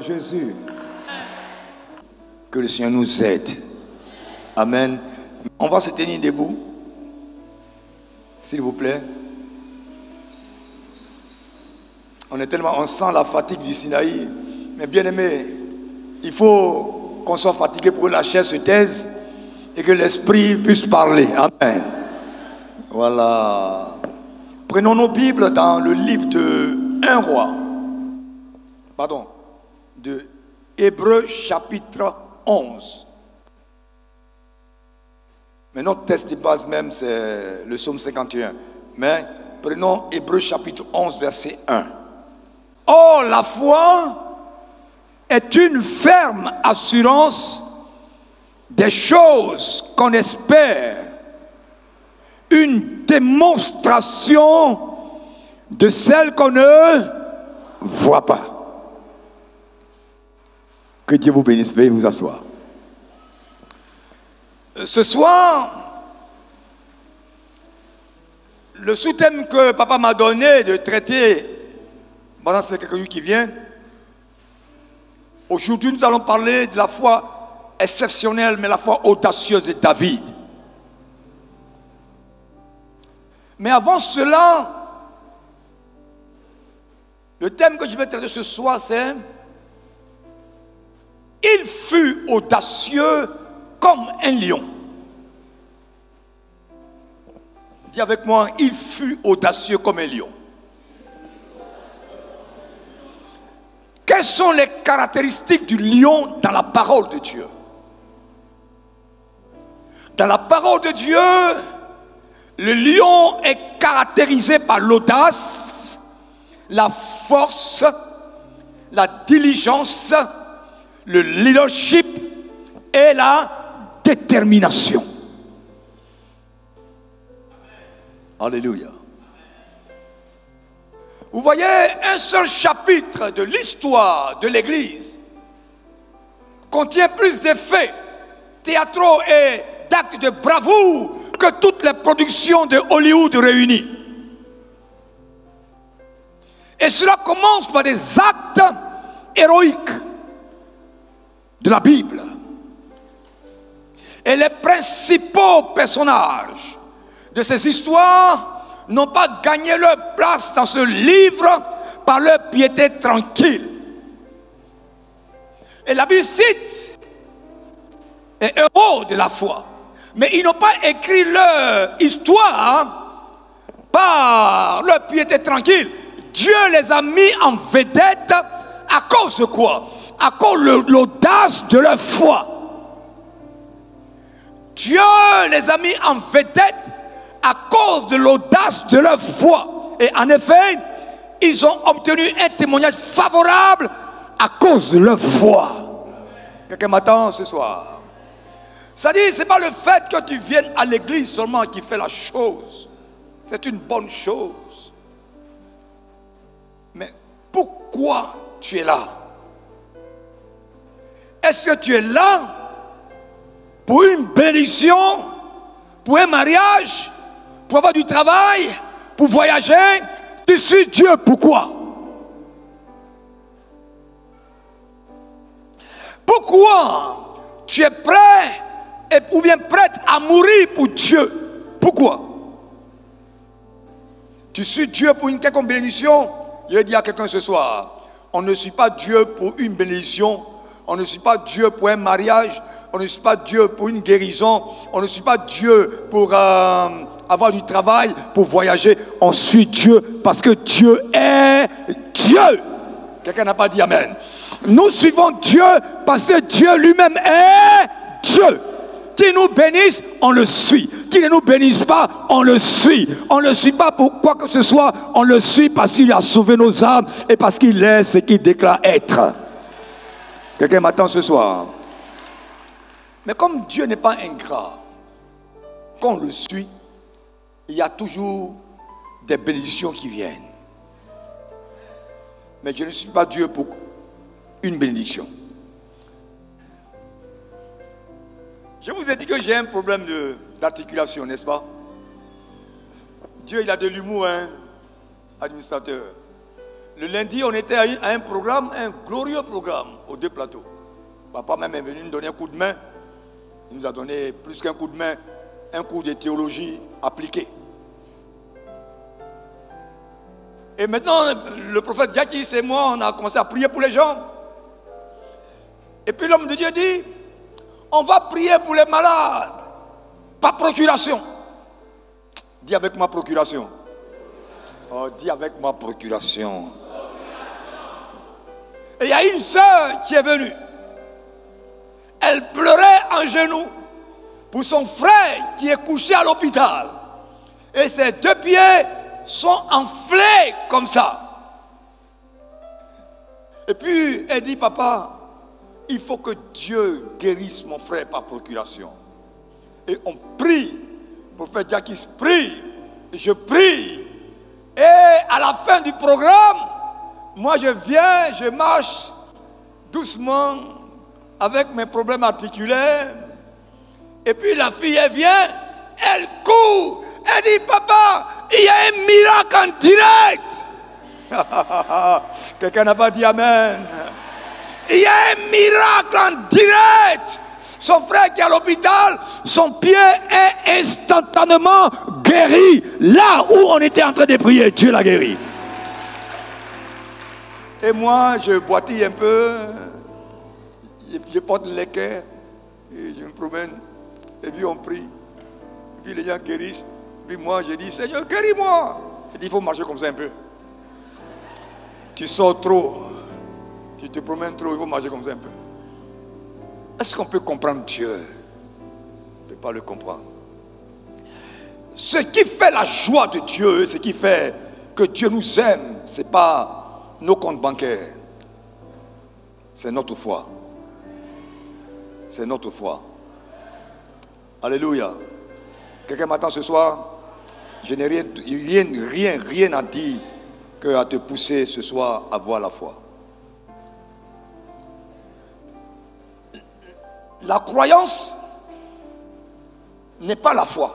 Jésus. Que le Seigneur nous aide. Amen. On va se tenir debout. S'il vous plaît. On sent la fatigue du Sinaï. Mais bien aimé, il faut qu'on soit fatigué pour que la chair se taise et que l'esprit puisse parler. Amen. Voilà. Prenons nos Bibles dans le livre de 1 Roi. Pardon. De Hébreux chapitre 11. Mais notre texte de base même, c'est le psaume 51. Mais prenons Hébreux chapitre 11, verset 1. Or, la foi est une ferme assurance des choses qu'on espère, une démonstration de celles qu'on ne voit pas. Que Dieu vous bénisse, veuillez vous asseoir. Ce soir, le sous-thème que papa m'a donné de traiter, pendant ces quelques jours qui viennent, aujourd'hui nous allons parler de la foi exceptionnelle, mais la foi audacieuse de David. Mais avant cela, le thème que je vais traiter ce soir, c'est « Il fut audacieux comme un lion ». Dis avec moi, « Il fut audacieux comme un lion ». Quelles sont les caractéristiques du lion dans la parole de Dieu? Dans la parole de Dieu, le lion est caractérisé par l'audace, la force, la diligence, le leadership et la détermination. Alléluia. Vous voyez, un seul chapitre de l'histoire de l'Église contient plus de faits théâtraux et d'actes de bravoure que toutes les productions de Hollywood réunies. Et cela commence par des actes héroïques de la Bible. Et les principaux personnages de ces histoires n'ont pas gagné leur place dans ce livre par leur piété tranquille. Et la Bible cite les héros de la foi. Mais ils n'ont pas écrit leur histoire par leur piété tranquille. Dieu les a mis en vedette à cause de quoi? À cause de l'audace de leur foi. Dieu les a mis en vedette à cause de l'audace de leur foi. Et en effet, ils ont obtenu un témoignage favorable à cause de leur foi. Quelqu'un m'attend ce soir? C'est-à-dire, ce n'est pas le fait que tu viennes à l'église seulement qui fait la chose. C'est une bonne chose. Mais pourquoi tu es là? Est-ce que tu es là pour une bénédiction, pour un mariage, pour avoir du travail, pour voyager? Tu suis Dieu, pourquoi? Pourquoi tu es prêt ou bien prête à mourir pour Dieu? Pourquoi? Tu suis Dieu pour une quelconque bénédiction? Je vais dire à quelqu'un ce soir, on ne suit pas Dieu pour une bénédiction, on ne suit pas Dieu pour un mariage, on ne suit pas Dieu pour une guérison, on ne suit pas Dieu pour avoir du travail, pour voyager. On suit Dieu parce que Dieu est Dieu. Quelqu'un n'a pas dit Amen. Nous suivons Dieu parce que Dieu lui-même est Dieu. Qu'il nous bénisse, on le suit. Qu'il ne nous bénisse pas, on le suit. On ne le suit pas pour quoi que ce soit, on le suit parce qu'il a sauvé nos âmes et parce qu'il est ce qu'il déclare être. Quelqu'un m'attend ce soir. Mais comme Dieu n'est pas ingrat, quand on le suit, il y a toujours des bénédictions qui viennent. Mais je ne suis pas Dieu pour une bénédiction. Je vous ai dit que j'ai un problème d'articulation, n'est-ce pas? Dieu, il a de l'humour, hein, administrateur. Le lundi, on était à un programme, un glorieux programme, aux 2 plateaux. Papa même est venu nous donner un coup de main. Il nous a donné plus qu'un coup de main, un cours de théologie appliquée. Et maintenant, le prophète Jackie et moi, on a commencé à prier pour les gens. Et puis l'homme de Dieu dit, on va prier pour les malades, par procuration. Dis avec moi procuration. Oh, dis avec moi procuration. Et il y a une sœur qui est venue. Elle pleurait en genoux pour son frère qui est couché à l'hôpital. Et ses 2 pieds sont enflés comme ça. Et puis elle dit, papa, il faut que Dieu guérisse mon frère par procuration. Et on prie. Le prophète Jacques prie. Et je prie. Et à la fin du programme, moi je viens, je marche doucement avec mes problèmes articulaires. Et puis la fille, elle vient, elle court, elle dit, papa, il y a un miracle en direct. Quelqu'un n'a pas dit amen. Il y a un miracle en direct. Son frère qui est à l'hôpital, son pied est instantanément guéri. Là où on était en train de prier, Dieu l'a guéri. Et moi, je boitille un peu. Je porte l'équerre. Et je me promène. Et puis on prie. Et puis les gens guérissent. Et puis moi, je dis, Seigneur, guéris-moi. Il dit, il faut marcher comme ça un peu. Tu sors trop. Tu te promènes trop, il faut marcher comme ça un peu. Est-ce qu'on peut comprendre Dieu? On ne peut pas le comprendre. Ce qui fait la joie de Dieu, ce qui fait que Dieu nous aime, ce n'est pas nos comptes bancaires. C'est notre foi. C'est notre foi. Alléluia. Quelqu'un m'attend ce soir? Je n'ai rien à dire qu'à te pousser ce soir à avoir la foi. La croyance n'est pas la foi.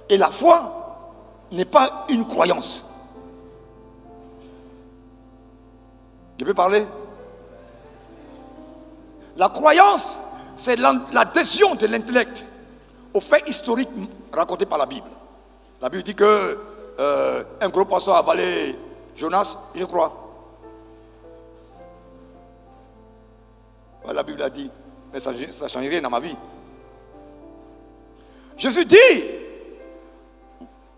Et la foi n'est pas une croyance. Je peux parler? La croyance, c'est l'adhésion de l'intellect aux faits historiques racontés par la Bible. La Bible dit que un gros poisson a avalé Jonas, je crois. La Bible a dit, mais ça ne change rien dans ma vie. Jésus dit,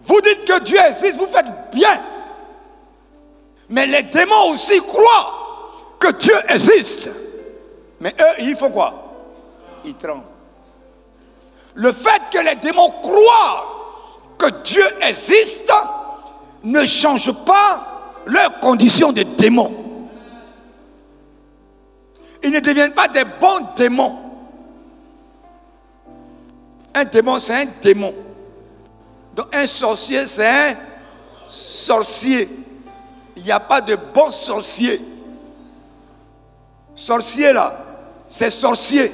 vous dites que Dieu existe, vous faites bien. Mais les démons aussi croient que Dieu existe. Mais eux, ils font quoi? Ils tremblent. Le fait que les démons croient que Dieu existe ne change pas leurs conditions de démons. Ils ne deviennent pas des bons démons. Un démon, c'est un démon. Donc un sorcier, c'est un sorcier. Il n'y a pas de bons sorciers. Sorcier là, c'est sorcier.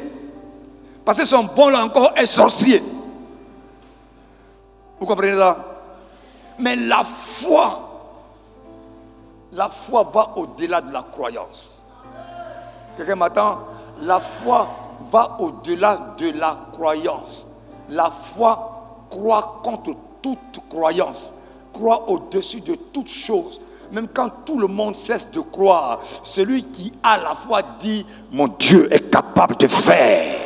Parce que son bon là encore est sorcier. Vous comprenez ça? Mais la foi va au-delà de la croyance. Quelqu'un m'attend? La foi va au-delà de la croyance. La foi croit contre toute croyance, croit au-dessus de toute chose. Même quand tout le monde cesse de croire, celui qui a la foi dit, mon Dieu est capable de faire.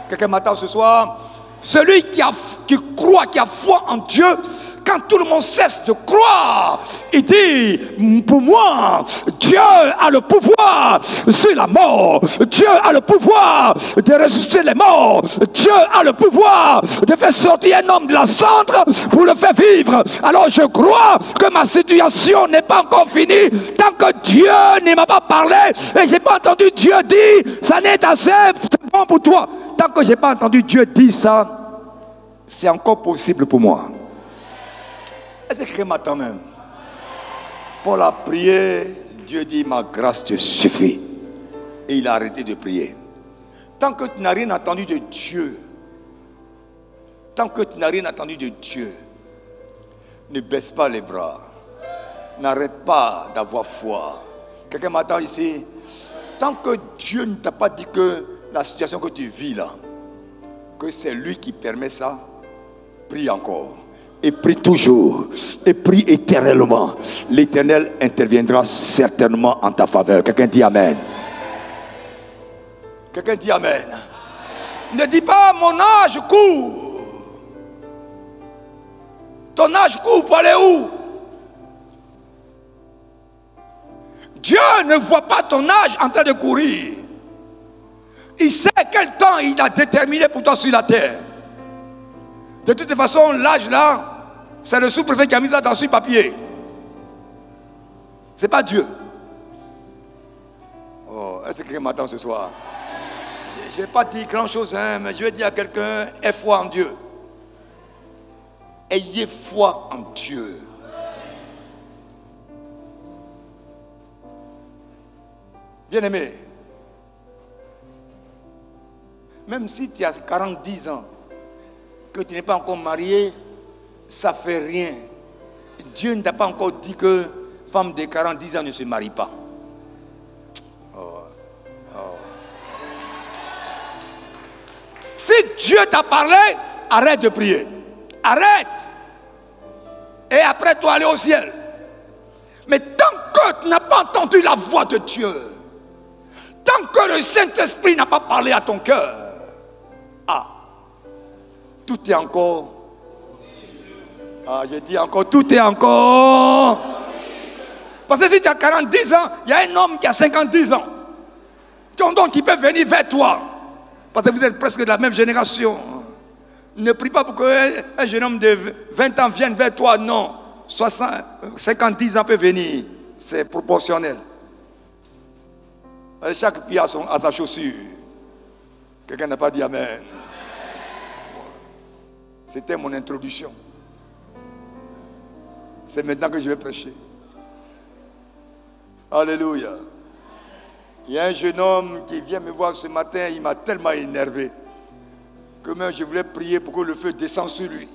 Quelqu'un m'attend ce soir? Celui qui croit, qui a foi en Dieu, quand tout le monde cesse de croire, il dit, pour moi, Dieu a le pouvoir sur la mort. Dieu a le pouvoir de ressusciter les morts. Dieu a le pouvoir de faire sortir un homme de la cendre pour le faire vivre. Alors je crois que ma situation n'est pas encore finie tant que Dieu ne m'a pas parlé et je n'ai pas entendu Dieu dire, ça n'est assez, c'est bon pour toi. Tant que je n'ai pas entendu Dieu dire ça, c'est encore possible pour moi. Est-ce que quelqu'un m'attend même? Paul a prié, Dieu dit, ma grâce te suffit. Et il a arrêté de prier. Tant que tu n'as rien entendu de Dieu, tant que tu n'as rien entendu de Dieu, Ne baisse pas les bras. N'arrête pas d'avoir foi. Quelqu'un m'attend ici. Tant que Dieu ne t'a pas dit que la situation que tu vis là, que c'est lui qui permet ça, prie encore. Et prie toujours. Et prie éternellement. L'Éternel interviendra certainement en ta faveur. Quelqu'un dit Amen. Quelqu'un dit Amen. Ne dis pas mon âge court. Ton âge court pour aller où? Dieu ne voit pas ton âge en train de courir. Il sait quel temps il a déterminé pour toi sur la terre. De toute façon, l'âge là, c'est le sous-préfet qui a mis ça dans ce papier. Ce n'est pas Dieu. Oh, est-ce que quelqu'un m'attend ce soir? Je n'ai pas dit grand chose, hein, mais je vais dire à quelqu'un, aie foi en Dieu. Ayez foi en Dieu. Bien-aimé, même si tu as 40 ans, que tu n'es pas encore marié, ça ne fait rien. Dieu ne t'a pas encore dit que femme de 40 ans ne se marie pas. Si Dieu t'a parlé, arrête de prier. Arrête. Et après, toi, aller au ciel. Mais tant que tu n'as pas entendu la voix de Dieu, tant que le Saint-Esprit n'a pas parlé à ton cœur, tout est encore. J'ai dit encore, tout est encore. Parce que si tu as 40 ans, il y a un homme qui a 50 ans. Donc il peut venir vers toi. Parce que vous êtes presque de la même génération. Ne prie pas pour qu'un jeune homme de 20 ans vienne vers toi. Non. 50 ans peut venir. C'est proportionnel. Chaque pied a sa chaussure. Quelqu'un n'a pas dit Amen. C'était mon introduction. C'est maintenant que je vais prêcher. Alléluia. Il y a un jeune homme qui vient me voir ce matin, il m'a tellement énervé que même je voulais prier pour que le feu descende sur lui.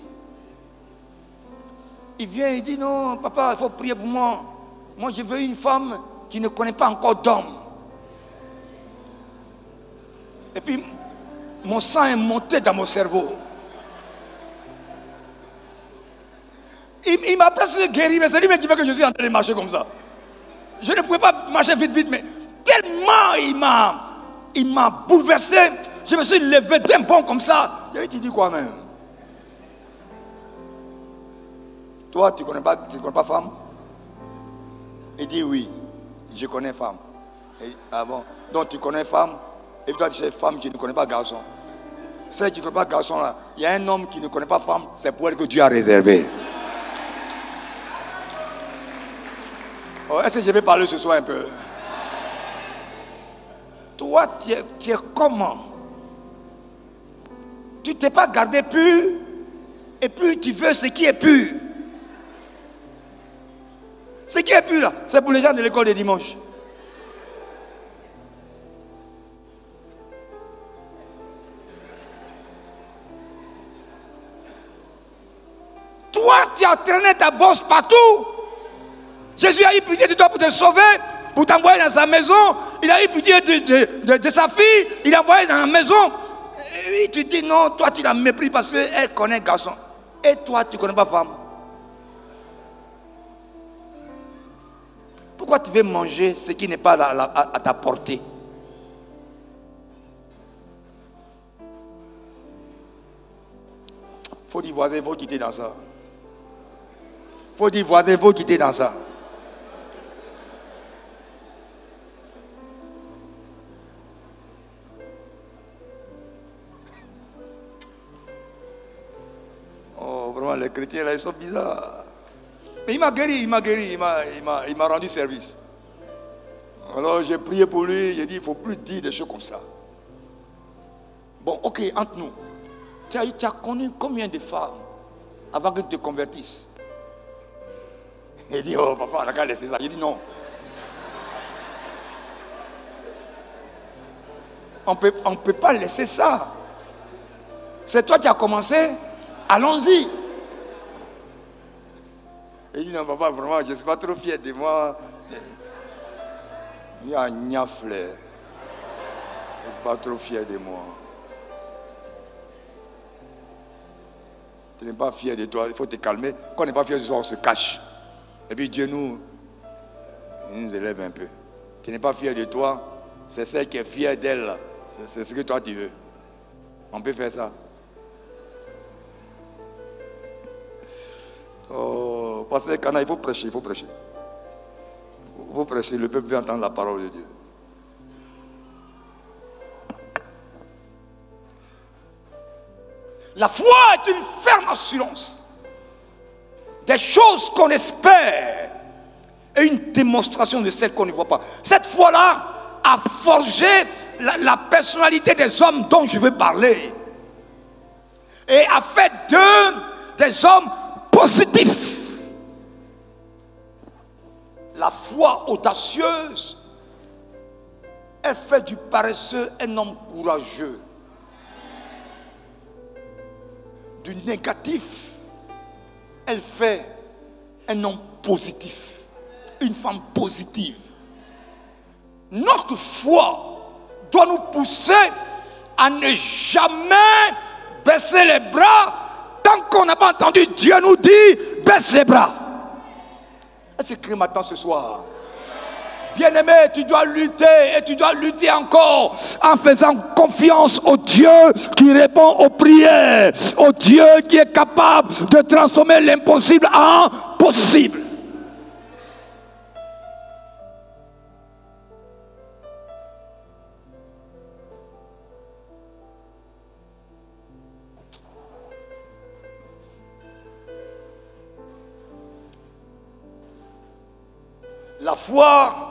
Il vient, il dit non, papa, il faut prier pour moi. Moi, je veux une femme qui ne connaît pas encore d'homme. Et puis, mon sang est monté dans mon cerveau. Il m'a presque guéri, mais c'est lui qui veut que je suis en train de marcher comme ça. Je ne pouvais pas marcher vite, mais tellement il m'a bouleversé. Je me suis levé d'un bond comme ça. Il dit quoi même? Toi, tu ne connais pas femme? Il dit oui, je connais femme. Ah bon? Donc tu connais femme, et toi tu es femme qui ne connaît pas garçon. Celle qui ne connaît pas garçon là, il y a un homme qui ne connaît pas femme, c'est pour elle que Dieu a réservé. Oh, est-ce que je vais parler ce soir un peu? Toi, tu es comment? Tu ne t'es pas gardé pur, et puis tu veux ce qui est pur. Ce qui est pur là, c'est pour les gens de l'école de dimanche. Toi, tu as traîné ta bosse partout. Jésus a eu pitié de toi pour te sauver, pour t'envoyer dans sa maison. Il a eu pitié de sa fille, il l'a envoyé dans la maison. Et tu dis non, toi tu la méprises parce qu'elle connaît garçon. Et toi tu ne connais pas femme. Pourquoi tu veux manger ce qui n'est pas à ta portée? Il faut dire voisin, il faut quitter dans ça. Il faut dire voisin, il faut quitter dans ça. Oh, vraiment, les chrétiens là, ils sont bizarres. Mais il m'a guéri, il m'a rendu service. Alors j'ai prié pour lui, j'ai dit, il ne faut plus dire des choses comme ça. Bon, ok, entre nous. Tu as connu combien de femmes avant que tu te convertisses? Il dit, oh papa, on n'a qu'à laisser ça. J'ai dit non. On ne peut pas laisser ça. C'est toi qui as commencé. Allons-y. Il dit non, papa, vraiment, je ne suis pas trop fier de moi. Il y a un niafle. Je ne suis pas trop fier de moi. Tu n'es pas fier de toi, il faut te calmer. Quand on n'est pas fier de soi, on se cache. Et puis Dieu nous élève un peu. Tu n'es pas fier de toi, c'est celle qui est fière d'elle. C'est ce que toi tu veux. On peut faire ça. Oh, pasteur Kana, il faut prêcher, il faut prêcher. Il faut prêcher, le peuple veut entendre la parole de Dieu. La foi est une ferme assurance des choses qu'on espère et une démonstration de celles qu'on ne voit pas. Cette foi-là a forgé la personnalité des hommes dont je veux parler et a fait d'eux des hommes positifs. La foi audacieuse, elle fait du paresseux un homme courageux. Du négatif, elle fait un homme positif, une femme positive. Notre foi doit nous pousser à ne jamais baisser les bras tant qu'on n'a pas entendu Dieu nous dire baisse les bras. Est-ce que maintenant ce soir? Bien-aimé, tu dois lutter et tu dois lutter encore en faisant confiance au Dieu qui répond aux prières, au Dieu qui est capable de transformer l'impossible en possible. La foi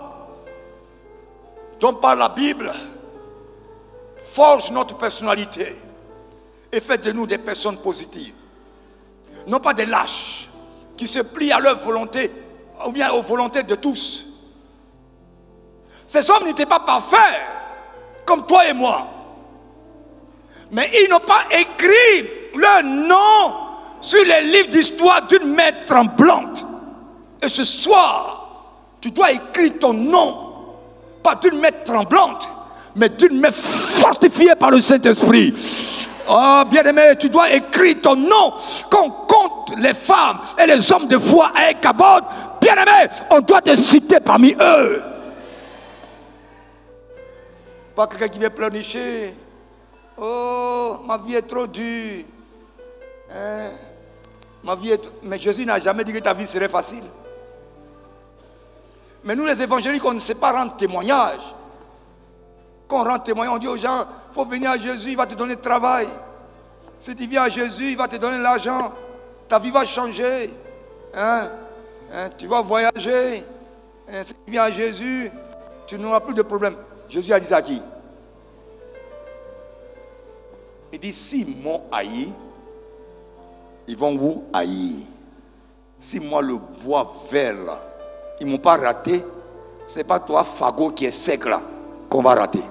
dont parle la Bible forge notre personnalité et fait de nous des personnes positives. Non pas des lâches qui se plient à leur volonté ou bien aux volontés de tous. Ces hommes n'étaient pas parfaits comme toi et moi. Mais ils n'ont pas écrit leur nom sur les livres d'histoire d'une main tremblante. Et ce soir, tu dois écrire ton nom, pas d'une main tremblante, mais d'une main fortifiée par le Saint-Esprit. Oh, bien-aimé, tu dois écrire ton nom. Qu'on compte les femmes et les hommes de foi à Ekabod, bien-aimé, on doit te citer parmi eux. Pas quelqu'un qui vient pleurnicher. Oh, ma vie est trop dure. Hein? Ma vie est... Mais Jésus n'a jamais dit que ta vie serait facile. Mais nous les évangéliques, on ne sait pas rendre témoignage. Quand on rend témoignage, on dit aux gens, il faut venir à Jésus, il va te donner le travail. Si tu viens à Jésus, il va te donner l'argent. Ta vie va changer. Hein? Hein? Tu vas voyager. Hein? Si tu viens à Jésus, tu n'auras plus de problème. Jésus a dit ça à qui? Il dit, s'ils m'ont haï, ils vont vous haïr. Si moi le bois vert là, ils ne m'ont pas raté, ce n'est pas toi, fagot, qui est sec là, qu'on va rater.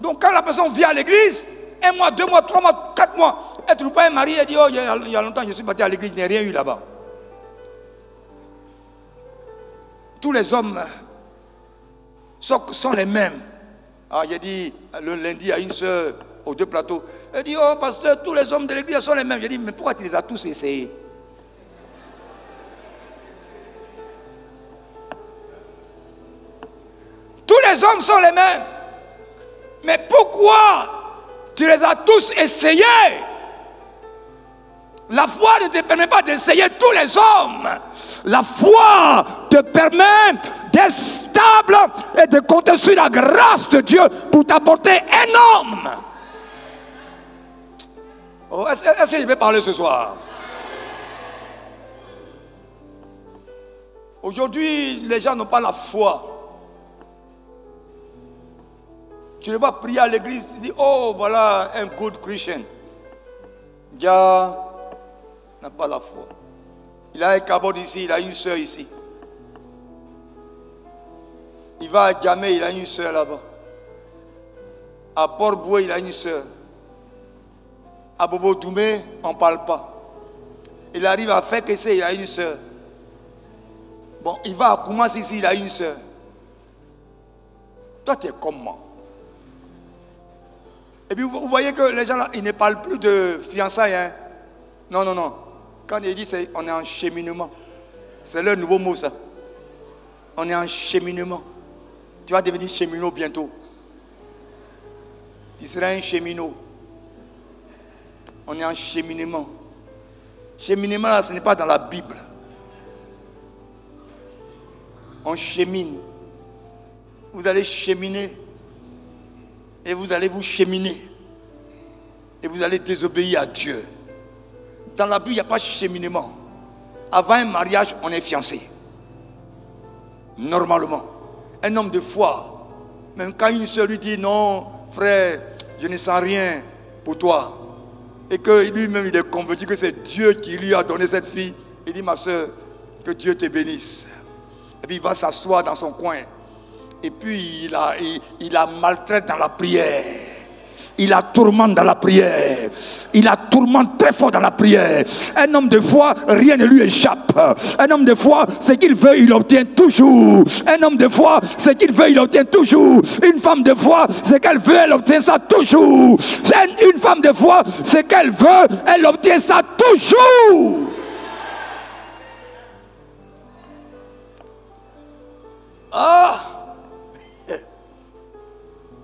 Donc quand la personne vient à l'église, 1 mois, 2 mois, 3 mois, 4 mois, elle ne trouve pas un mari, elle dit, oh, il y a longtemps je suis parti à l'église, je n'ai rien eu là-bas. Tous les hommes sont les mêmes. Ah, j'ai dit le lundi à une soeur, aux 2 plateaux, elle dit, oh pasteur, tous les hommes de l'église sont les mêmes. J'ai dit, mais pourquoi tu les as tous essayés? Tous les hommes sont les mêmes. Mais pourquoi tu les as tous essayés? La foi ne te permet pas d'essayer tous les hommes. La foi te permet d'être stable et de compter sur la grâce de Dieu pour t'apporter un homme. Oh, est-ce que je vais parler ce soir? Aujourd'hui, les gens n'ont pas la foi. Tu les vois prier à l'église, tu dis, oh voilà un good Christian. Dia n'a pas la foi. Il a un cabot ici, il a une soeur ici. Il va à Djamé, il a une soeur là-bas. À Port-Boué, il a une soeur. À Bobo Doumé, on ne parle pas. Il arrive à faire que c'est, il a une soeur. Bon, il va à Koumas ici, il a une soeur. Toi, tu es comme moi. Et puis, vous voyez que les gens là, ils ne parlent plus de fiançailles. Hein? Non, non, non. Quand ils disent, on est en cheminement. C'est le nouveau mot, ça. On est en cheminement. Tu vas devenir cheminot bientôt. Tu seras un cheminot. On est en cheminement. Cheminement, là, ce n'est pas dans la Bible. On chemine. Vous allez cheminer. Et vous allez vous cheminer. Et vous allez désobéir à Dieu. Dans la Bible, il n'y a pas de cheminement. Avant un mariage, on est fiancé. Normalement. Un homme de foi, même quand une soeur lui dit non, frère, je ne sens rien pour toi. Et que lui-même il est convaincu que c'est Dieu qui lui a donné cette fille. Il dit, ma soeur, que Dieu te bénisse. Et puis il va s'asseoir dans son coin. Et puis il la maltraite dans la prière. Il la tourmente dans la prière. Il la tourmente très fort dans la prière. Un homme de foi, rien ne lui échappe. Un homme de foi, ce qu'il veut, il obtient toujours. Un homme de foi, ce qu'il veut, il obtient toujours. Une femme de foi, ce qu'elle veut, elle obtient ça toujours. Une femme de foi, ce qu'elle veut, elle obtient ça toujours. Ah!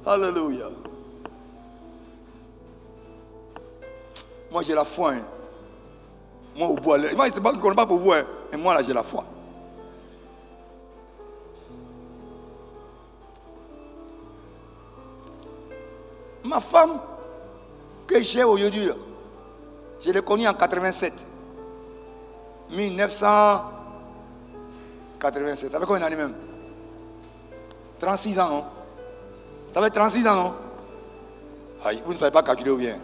Alléluia. Moi j'ai la foi. Hein. Moi au bois. Moi je ne connais pas pour vous. Hein. Mais moi là j'ai la foi. Ma femme que j'ai aujourd'hui, je l'ai connue en 87. 1987. Ça fait combien d'années même? 36 ans, non? Ça fait 36 ans, non? Aïe, vous ne savez pas calculer ou bien?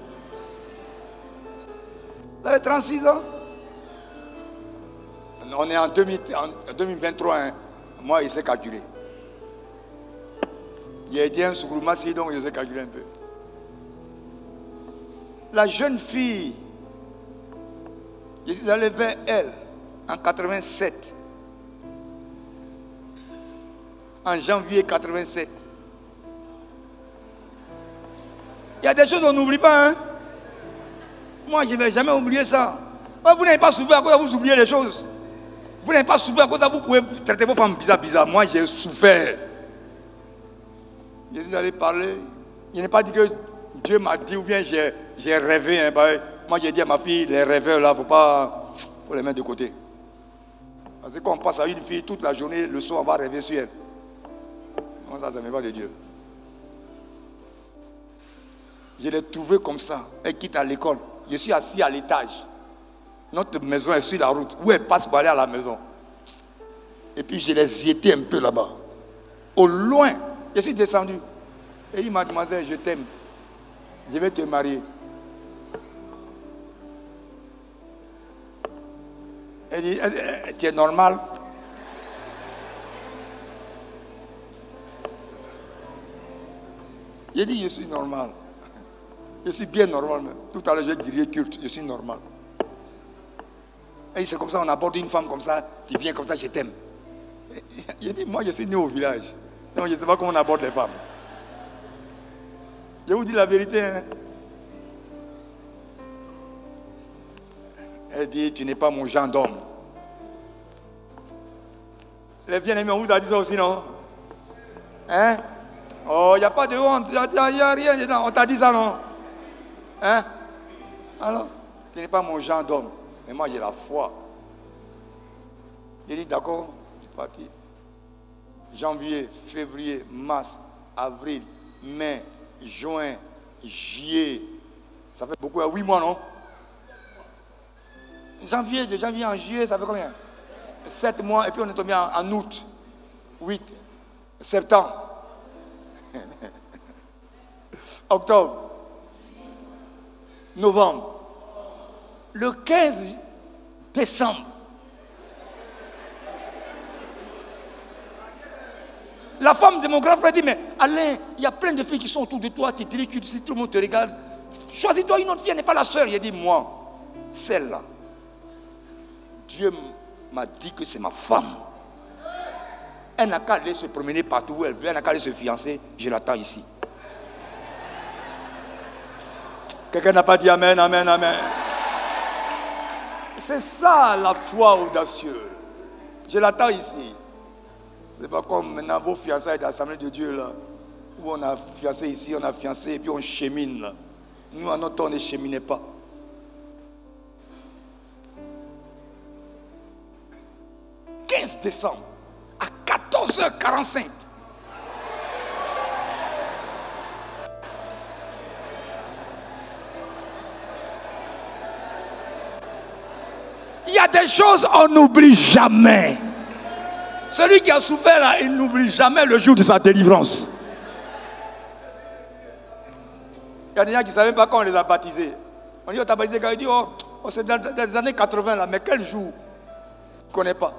Ça fait 36 ans? On est en 2023, hein. Moi, je sais calculer. Il a été un soukoumassi, donc je sais calculer un peu. La jeune fille, je suis allé vers elle en 87. En janvier 87. Il y a des choses qu'on n'oublie pas. Hein? Moi, je ne vais jamais oublier ça. Vous n'avez pas souffert à cause de vous oublier les choses. Vous n'avez pas souffert à cause de vous pouvez traiter vos femmes bizarres. Moi, j'ai souffert. Je suis allé parler. Je n'ai pas dit que Dieu m'a dit ou bien j'ai rêvé. Hein? Moi, j'ai dit à ma fille, les rêveurs là, faut les mettre de côté. Parce que quand on passe à une fille toute la journée, le soir, on va rêver sur elle. Non, ça ne vient pas de Dieu. Je l'ai trouvé comme ça. Elle quitte à l'école. Je suis assis à l'étage. Notre maison est sur la route. Où elle passe pour aller à la maison. Et puis je l'ai zété un peu là-bas. Au loin, je suis descendu. Et il m'a dit, mademoiselle, je t'aime. Je vais te marier. Elle dit, tu es normal? J'ai dit, je suis normal. Je suis bien normal même. Tout à l'heure, je dirais culte, je suis normal. Et c'est comme ça, on aborde une femme comme ça, qui vient comme ça, je t'aime. J'ai dit, moi je suis né au village. Donc je ne sais pas comment on aborde les femmes. Je vous dis la vérité. Hein. Elle dit, tu n'es pas mon genre d'homme. Les bien-aimés, on vous a dit ça aussi, non? Hein? Oh, il n'y a pas de honte, il n'y a rien dedans. On t'a dit ça, non? Hein? Alors, tu n'es pas mon genre d'homme. Mais moi, j'ai la foi. J'ai dit, d'accord, je suis parti. Janvier, février, mars, avril, mai, juin, juillet. Ça fait beaucoup, 8 mois, non? De janvier en juillet, ça fait combien? 7 mois, et puis on est tombé en août. 8, septembre. Octobre. Novembre. Le 15 décembre. La femme de mon grand frère dit, mais Alain, il y a plein de filles qui sont autour de toi, tu es ridicule, si tout le monde te regarde. Choisis-toi une autre fille, elle n'est pas la sœur. Il a dit, moi, celle-là, Dieu m'a dit que c'est ma femme. Elle n'a qu'à aller se promener partout où elle veut, elle n'a qu'à aller se fiancer. Je l'attends ici. Quelqu'un n'a pas dit amen, amen, amen. C'est ça la foi audacieuse. Je l'attends ici. C'est pas comme maintenant vos fiançailles d'Assemblée de Dieu là, où on a fiancé ici, on a fiancé et puis on chemine là. Nous à notre temps on ne cheminait pas. « 15 décembre à 14h45. Il y a des choses on n'oublie jamais. Celui qui a souffert là, il n'oublie jamais le jour de sa délivrance. Il y a des gens qui ne savaient pas quand on les a baptisés. On dit on t'a baptisé quand il dit oh c'est dans les années 80 là, mais quel jour? Il ne connaît pas.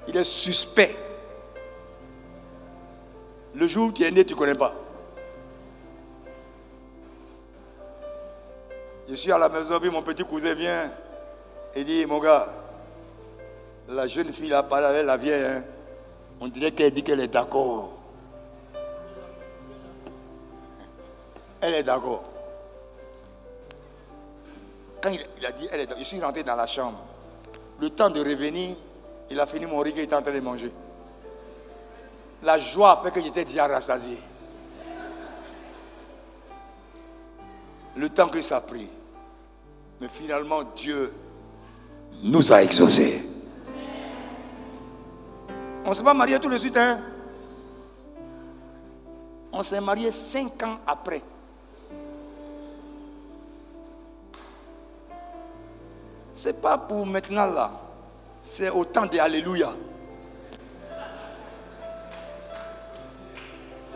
Il est suspect. Le jour où tu es né, tu ne connais pas. Je suis à la maison, puis mon petit cousin vient et dit, mon gars, la jeune fille a parlé avec la vieille, hein. On dirait qu'elle dit qu'elle est d'accord. Elle est d'accord. Quand il a dit, elle est d'accord, je suis rentré dans la chambre. Le temps de revenir, il a fini mon riz qu'il était en train de manger. La joie a fait que j'étais déjà rassasié. Le temps que ça a pris. Mais finalement, Dieu nous a exaucés. On ne s'est pas marié tout de suite, hein? On s'est marié 5 ans après. C'est pas pour maintenant là. C'est au temps de Alléluia.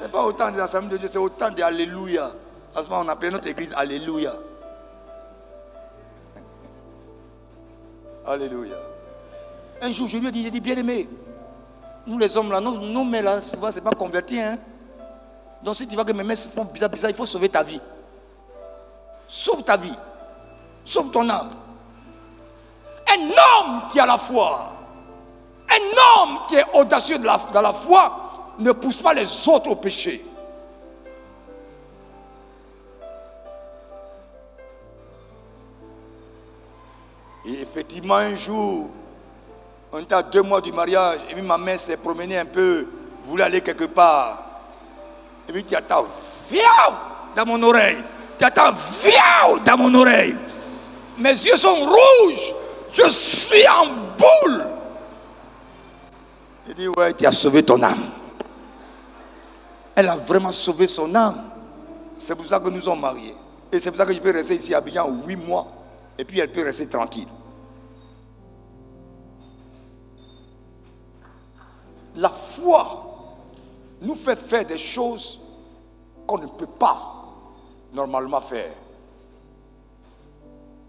C'est pas au temps de l'Assemblée de Dieu, c'est au temps de Alléluia. À ce moment, on appelle notre église Alléluia. Alléluia. Un jour, je lui ai dit, j'ai dit, bien aimé, nous les hommes là, nos mères là, souvent, c'est pas converti, hein. Donc si tu vois que mes mères se font bizarre, il faut sauver ta vie. Sauve ta vie. Sauve ton âme. Un homme qui a la foi, un homme qui est audacieux dans la foi, ne pousse pas les autres au péché. Et effectivement, un jour, on était à 2 mois du mariage, et puis ma mère s'est promenée un peu, voulait aller quelque part. Et puis tu attends, viaou dans mon oreille. Tu attends, viaou dans mon oreille. Mes yeux sont rouges. Je suis en boule. Il dit, ouais, tu as sauvé ton âme. Elle a vraiment sauvé son âme. C'est pour ça que nous sommes mariés. Et c'est pour ça que je peux rester ici à Abidjan 8 mois. Et puis elle peut rester tranquille. La foi nous fait faire des choses qu'on ne peut pas normalement faire.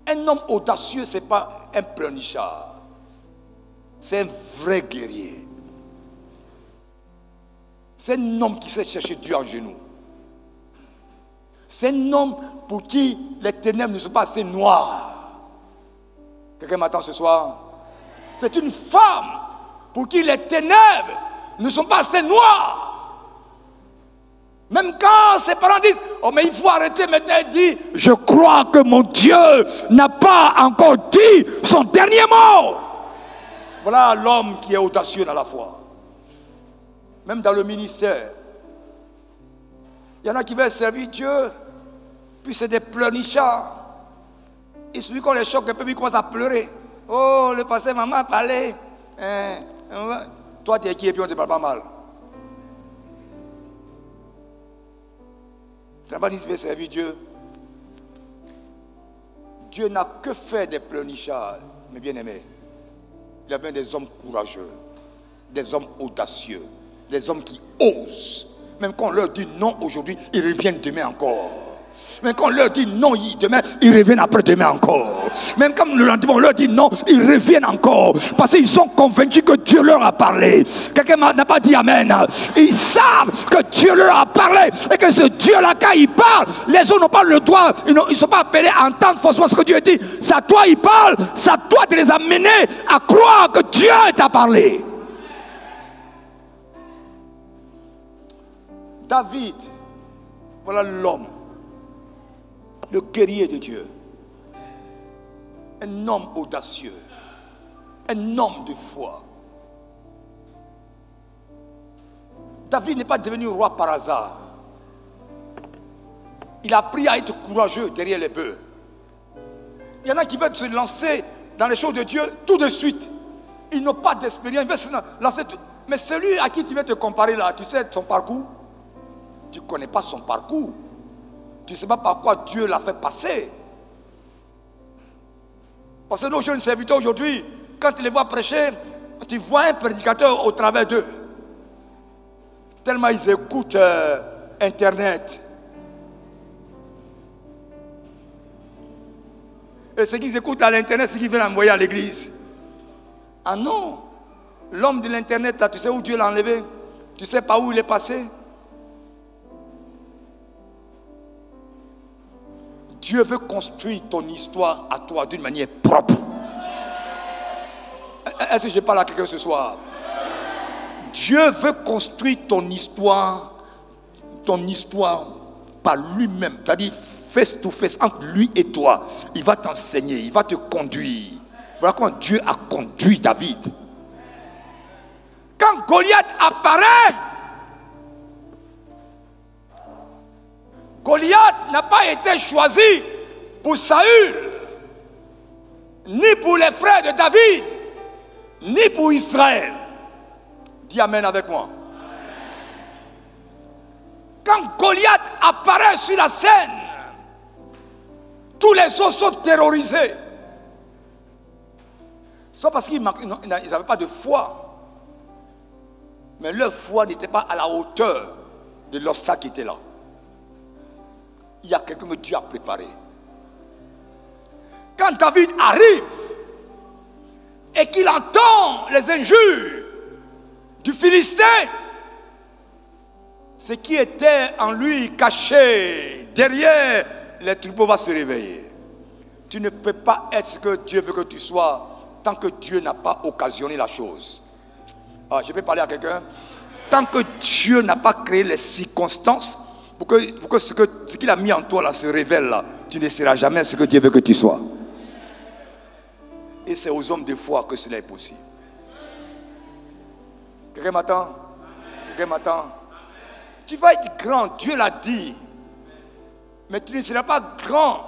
Un homme audacieux, ce n'est pas un pleurnichard. C'est un vrai guerrier. C'est un homme qui sait chercher Dieu en genoux. C'est un homme pour qui les ténèbres ne sont pas assez noires. Quelqu'un m'attend ce soir? C'est une femme pour qui les ténèbres ne sont pas assez noires. Même quand ses parents disent, oh mais il faut arrêter, maintenant elle dit, je crois que mon Dieu n'a pas encore dit son dernier mot. Voilà l'homme qui est audacieux dans la foi. Même dans le ministère. Il y en a qui veulent servir Dieu, puis c'est des pleurnichards. Et celui qu'on les choque un peu, puis il commence à pleurer. Oh, le pasteur, maman a parlé. Toi, tu es qui et puis on ne te parle pas mal. Tu n'as pas dit que tu veux servir Dieu. Dieu n'a que fait des pleurnichards, mes bien-aimés. Il y a bien des hommes courageux, des hommes audacieux, des hommes qui osent. Même quand on leur dit non aujourd'hui, ils reviennent demain encore. Mais quand on leur dit non, demain, ils reviennent après-demain encore. Même quand le lendemain, on leur dit non, ils reviennent encore. Parce qu'ils sont convaincus que Dieu leur a parlé. Quelqu'un n'a pas dit amen. Ils savent que Dieu leur a parlé. Et que ce Dieu-là, quand il parle, les autres n'ont pas le droit. Ils ne sont pas appelés à entendre forcément ce que Dieu dit. C'est à toi il parle. C'est à toi de les amener à croire que Dieu t'a parlé. David, voilà l'homme, le guerrier de Dieu, un homme audacieux, un homme de foi. David n'est pas devenu roi par hasard. Il a appris à être courageux derrière les bœufs. Il y en a qui veulent se lancer dans les choses de Dieu tout de suite. Ils n'ont pas d'expérience, ils veulent se lancer tout. Mais celui à qui tu veux te comparer là, tu sais son parcours? Tu ne connais pas son parcours. Tu ne sais pas par quoi Dieu l'a fait passer. Parce que nos jeunes serviteurs aujourd'hui, quand tu les vois prêcher, tu vois un prédicateur au travers d'eux. Tellement ils écoutent Internet. Et ce qu'ils écoutent à l'Internet, c'est ce qu'ils veulent envoyer à l'église. Ah non! L'homme de l'Internet, là, tu sais où Dieu l'a enlevé? Tu sais pas où il est passé? Dieu veut construire ton histoire à toi d'une manière propre. Est-ce que je parle à quelqu'un ce soir? Dieu veut construire ton histoire par lui-même. C'est-à-dire face to face entre lui et toi. Il va t'enseigner, il va te conduire. Voilà comment Dieu a conduit David. Quand Goliath apparaît, Goliath n'a pas été choisi pour Saül, ni pour les frères de David, ni pour Israël. Dis amen avec moi. Quand Goliath apparaît sur la scène, tous les autres sont terrorisés. Soit parce qu'ils n'avaient pas de foi, mais leur foi n'était pas à la hauteur de l'obstacle qui était là. Il y a quelqu'un que Dieu a préparé. Quand David arrive et qu'il entend les injures du Philistin, ce qui était en lui caché derrière les troupeaux va se réveiller. Tu ne peux pas être ce que Dieu veut que tu sois tant que Dieu n'a pas occasionné la chose. Ah, je peux parler à quelqu'un? Tant que Dieu n'a pas créé les circonstances pour que ce qu'il a mis en toi là se révèle là, tu ne seras jamais ce que Dieu veut que tu sois. Et c'est aux hommes de foi que cela est possible. Quelqu'un m'attend? Quelqu'un m'attend? Tu vas être grand, Dieu l'a dit. Mais tu ne seras pas grand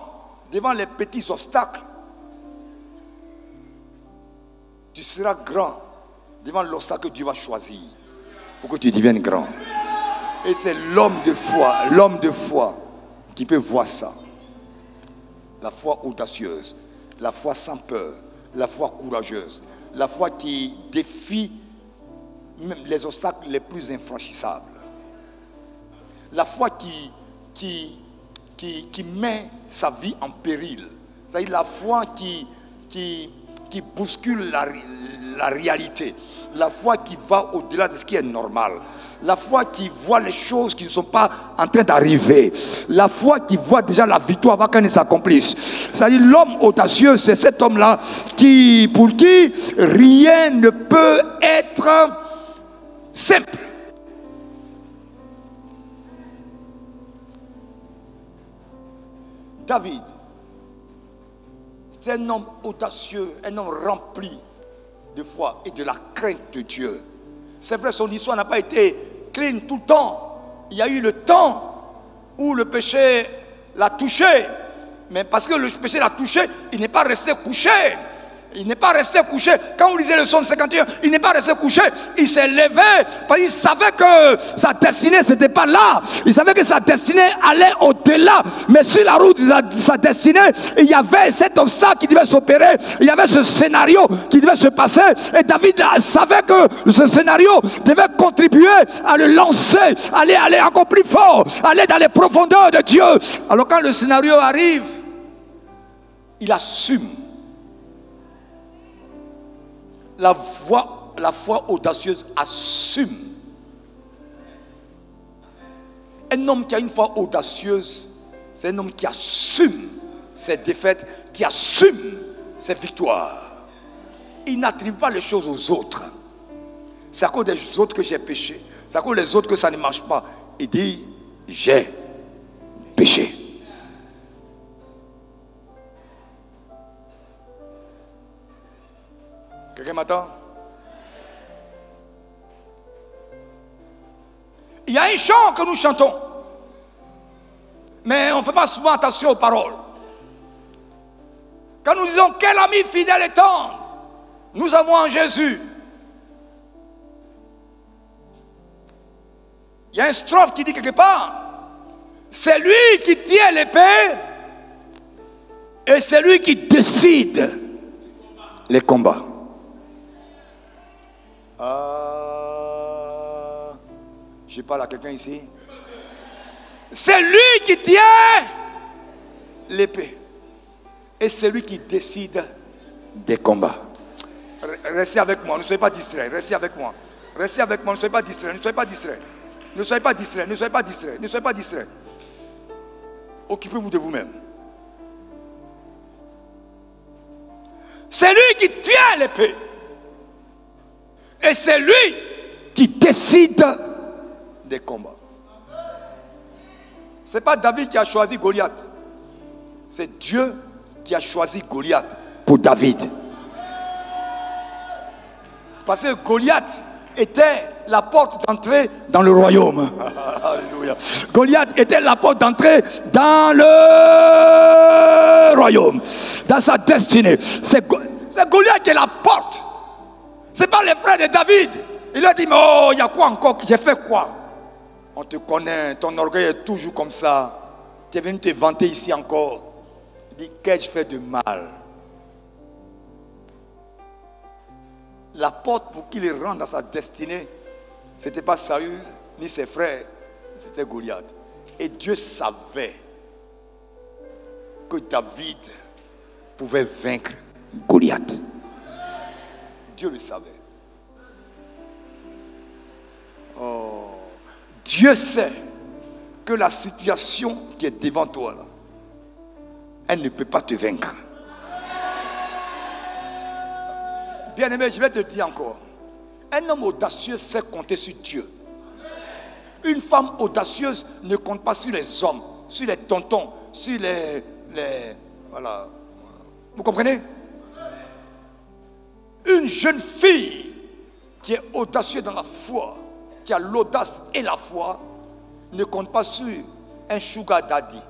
devant les petits obstacles. Tu seras grand devant l'obstacle que Dieu va choisir pour que tu deviennes grand. Et c'est l'homme de foi qui peut voir ça. La foi audacieuse, la foi sans peur, la foi courageuse, la foi qui défie même les obstacles les plus infranchissables. La foi qui met sa vie en péril. C'est-à-dire la foi qui bouscule la réalité. La foi qui va au-delà de ce qui est normal. La foi qui voit les choses qui ne sont pas en train d'arriver. La foi qui voit déjà la victoire avant qu'elle ne s'accomplisse. C'est-à-dire l'homme audacieux, c'est cet homme-là pour qui rien ne peut être simple. David, c'est un homme audacieux, un homme rempli de foi et de la crainte de Dieu. C'est vrai, son histoire n'a pas été clean tout le temps. Il y a eu le temps où le péché l'a touché. Mais parce que le péché l'a touché, il n'est pas resté couché. Il n'est pas resté couché. Quand vous lisez le psaume 51, il n'est pas resté couché. Il s'est levé parce qu'il savait que sa destinée, ce n'était pas là. Il savait que sa destinée allait au-delà. Mais sur la route de sa destinée, il y avait cet obstacle qui devait s'opérer. Il y avait ce scénario qui devait se passer. Et David savait que ce scénario devait contribuer à le lancer, aller encore plus fort, aller dans les profondeurs de Dieu. Alors quand le scénario arrive, il assume. La foi audacieuse assume. Un homme qui a une foi audacieuse, c'est un homme qui assume ses défaites, qui assume ses victoires. Il n'attribue pas les choses aux autres. C'est à cause des autres que j'ai péché. C'est à cause des autres que ça ne marche pas. Il dit, j'ai péché. Quelqu'un m'attend? Il y a un chant que nous chantons, mais on ne fait pas souvent attention aux paroles. Quand nous disons quel ami fidèle et tendre nous avons en Jésus, il y a un strophe qui dit quelque part, c'est lui qui tient l'épée et c'est lui qui décide les combats. Je parle à quelqu'un ici. C'est lui qui tient l'épée. Et c'est lui qui décide des combats. Restez avec moi, ne soyez pas distraits. Restez avec moi. Restez avec moi, ne soyez pas distraits. Ne soyez pas distraits. Ne soyez pas distraits. Ne soyez pas distraits. Ne soyez pas distraits. Occupez-vous de vous-même. C'est lui qui tient l'épée. Et c'est lui qui décide des combats. Ce n'est pas David qui a choisi Goliath. C'est Dieu qui a choisi Goliath pour David. Parce que Goliath était la porte d'entrée dans le royaume. Alléluia. Goliath était la porte d'entrée dans le royaume, dans sa destinée. C'est Goliath qui est la porte. Ce n'est pas les frères de David. Il a dit, mais oh, il y a quoi encore? J'ai fait quoi? On te connaît, ton orgueil est toujours comme ça. Tu es venu te vanter ici encore. Il dit, qu'ai-je fait de mal? La porte pour qu'il rentre dans sa destinée, ce n'était pas Saül ni ses frères, c'était Goliath. Et Dieu savait que David pouvait vaincre Goliath. Dieu le savait. Oh, Dieu sait que la situation qui est devant toi là, elle ne peut pas te vaincre. Bien-aimé, je vais te dire encore. Un homme audacieux sait compter sur Dieu. Une femme audacieuse ne compte pas sur les hommes, sur les tontons, sur les voilà. Vous comprenez? Une jeune fille qui est audacieuse dans la foi, qui a l'audace et la foi, ne compte pas sur un sugar daddy.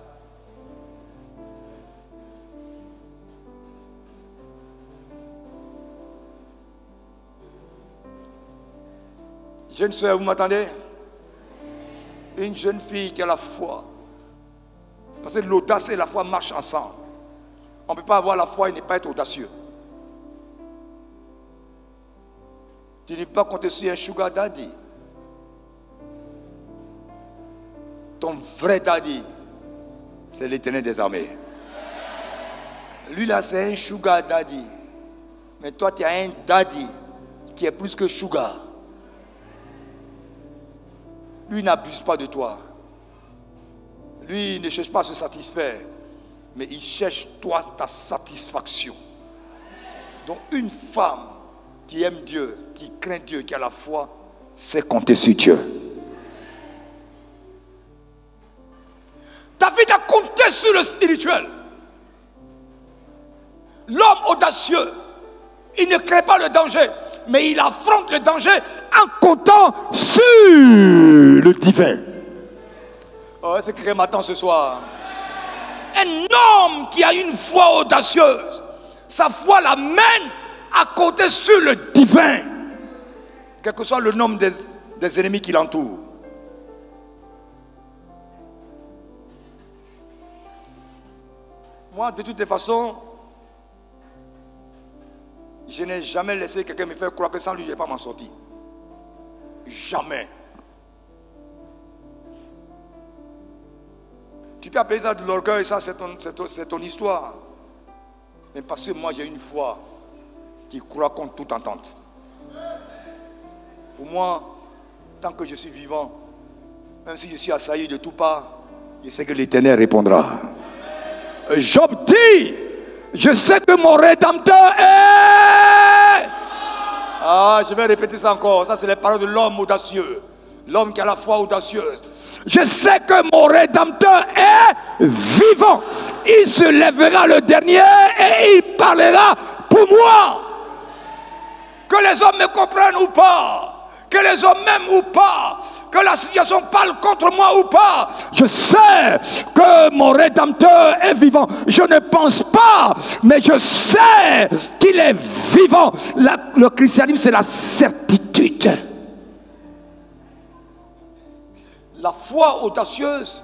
Jeune soeur, vous m'entendez? Une jeune fille qui a la foi. Parce que l'audace et la foi marchent ensemble. On ne peut pas avoir la foi et ne pas être audacieux. Tu ne peux pas compter sur un sugar daddy. Ton vrai daddy, c'est l'Éternel des armées. Lui là, c'est un sugar daddy. Mais toi, tu as un daddy qui est plus que sugar. Lui n'abuse pas de toi. Lui il ne cherche pas à se satisfaire. Mais il cherche toi, ta satisfaction. Donc une femme qui aime Dieu, qui craint Dieu, qui a la foi, sait compter sur Dieu. David a compté sur le spirituel. L'homme audacieux, il ne crée pas le danger, mais il affronte le danger en comptant sur le divin. Oh, c'est quelqu'un m'attend ce soir. Un homme qui a une foi audacieuse Sa foi l'amène à compter sur le divin, quel que soit le nombre des ennemis qui l'entourent. Moi, de toutes les façons, je n'ai jamais laissé quelqu'un me faire croire que sans lui, je ne vais pas m'en sortir. Jamais. Tu peux appeler ça de l'orgueil, ça c'est ton histoire. Mais parce que moi j'ai une foi qui croit contre toute entente. Pour moi, tant que je suis vivant, même si je suis assailli de toutes parts, je sais que l'Éternel répondra. Job dit, je sais que mon Rédempteur est... Ah, je vais répéter ça encore. Ça, c'est les paroles de l'homme audacieux. L'homme qui a la foi audacieuse. Je sais que mon Rédempteur est vivant. Il se lèvera le dernier et il parlera pour moi. Que les hommes me comprennent ou pas, que les hommes m'aiment ou pas, que la situation parle contre moi ou pas, je sais que mon Rédempteur est vivant. Je ne pense pas, mais je sais qu'il est vivant. Le christianisme, c'est la certitude. La foi audacieuse,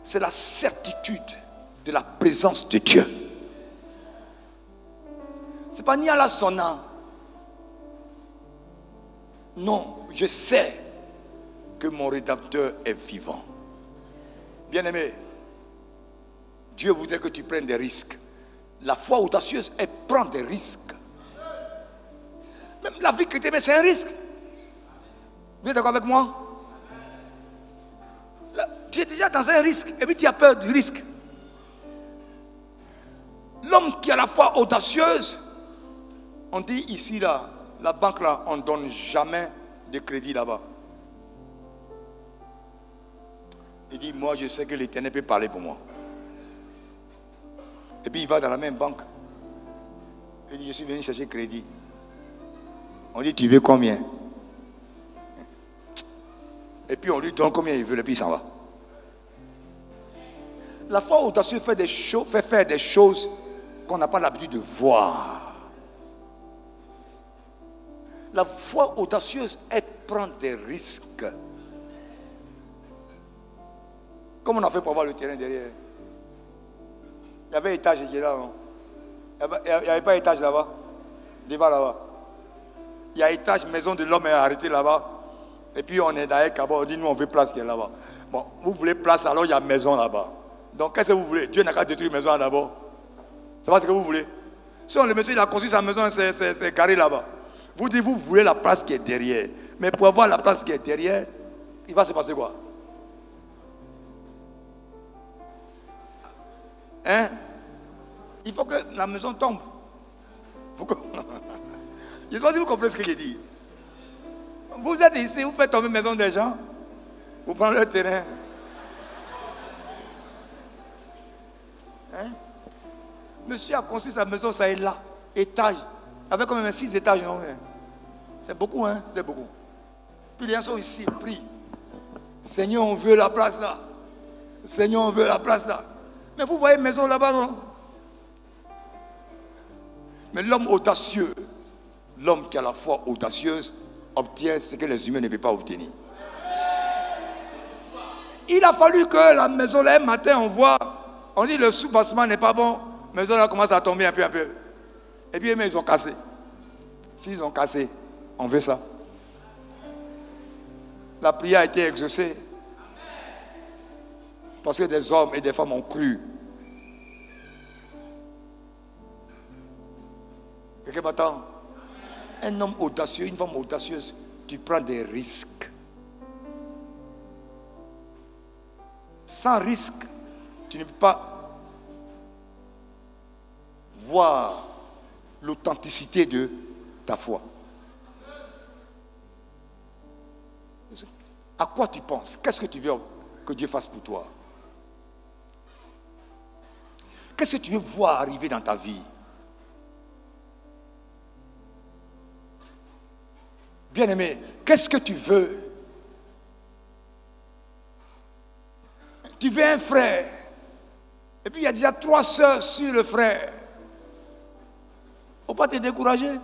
c'est la certitude de la présence de Dieu. Ce n'est pas ni à la sonna. Non, je sais que mon Rédempteur est vivant. Bien-aimé, Dieu voudrait que tu prennes des risques. La foi audacieuse, elle prend des risques. Même la vie chrétienne, c'est un risque. Vous êtes d'accord avec moi? Là, tu es déjà dans un risque et puis tu as peur du risque. L'homme qui a la foi audacieuse, on dit ici, là, la banque, là, on ne donne jamais de crédit là-bas. Il dit, moi, je sais que l'Éternel peut parler pour moi. Et puis, il va dans la même banque. Il dit, je suis venu chercher crédit. On dit, tu veux combien? Et puis, on lui donne combien il veut, et puis il s'en va. La foi audacieuse fait faire des choses qu'on n'a pas l'habitude de voir. La foi audacieuse, elle prend des risques. Comment on a fait pour avoir le terrain derrière? Il y avait étage qui est là, non? Il n'y avait pas étage là-bas. Devant là-bas. Il y a étage, maison de l'homme est arrêté là-bas. Et puis on est derrière Kaba, on dit nous on veut place qui est là-bas. Bon, vous voulez place, alors il y a maison là-bas. Donc qu'est-ce que vous voulez? Dieu n'a qu'à détruire la maison d'abord. C'est pas ce que vous voulez. Si le monsieur il a construit sa maison, c'est carré là-bas. Vous dites, vous voulez la place qui est derrière. Mais pour avoir la place qui est derrière, il va se passer quoi? Hein? Il faut que la maison tombe. Je ne sais pas si vous comprenez ce que j'ai dit. Vous êtes ici, vous faites tomber la maison des gens. Vous prenez leur terrain. Hein? Monsieur a construit sa maison, ça est là. Étage. Avec quand même 6 étages, non? C'est beaucoup, hein? C'était beaucoup. Puis les gens sont ici, prient. Seigneur, on veut la place là. Seigneur, on veut la place là. Mais vous voyez une maison là-bas, non? Mais l'homme audacieux, l'homme qui a la foi audacieuse, obtient ce que les humains ne peuvent pas obtenir. Il a fallu que la maison là, un matin, on voit, on dit le sous-bassement n'est pas bon, la maison là commence à tomber un peu, un peu. Et puis ils ont cassé. S'ils ont cassé, on veut ça. La prière a été exaucée. Parce que des hommes et des femmes ont cru. Quelqu'un m'attend? Un homme audacieux, une femme audacieuse, tu prends des risques. Sans risque, tu ne peux pas voir l'authenticité de ta foi. À quoi tu penses? Qu'est-ce que tu veux que Dieu fasse pour toi? Qu'est-ce que tu veux voir arriver dans ta vie? Bien-aimé, qu'est-ce que tu veux? Tu veux un frère. Et puis il y a déjà 3 sœurs sur le frère. faut pas te décourager.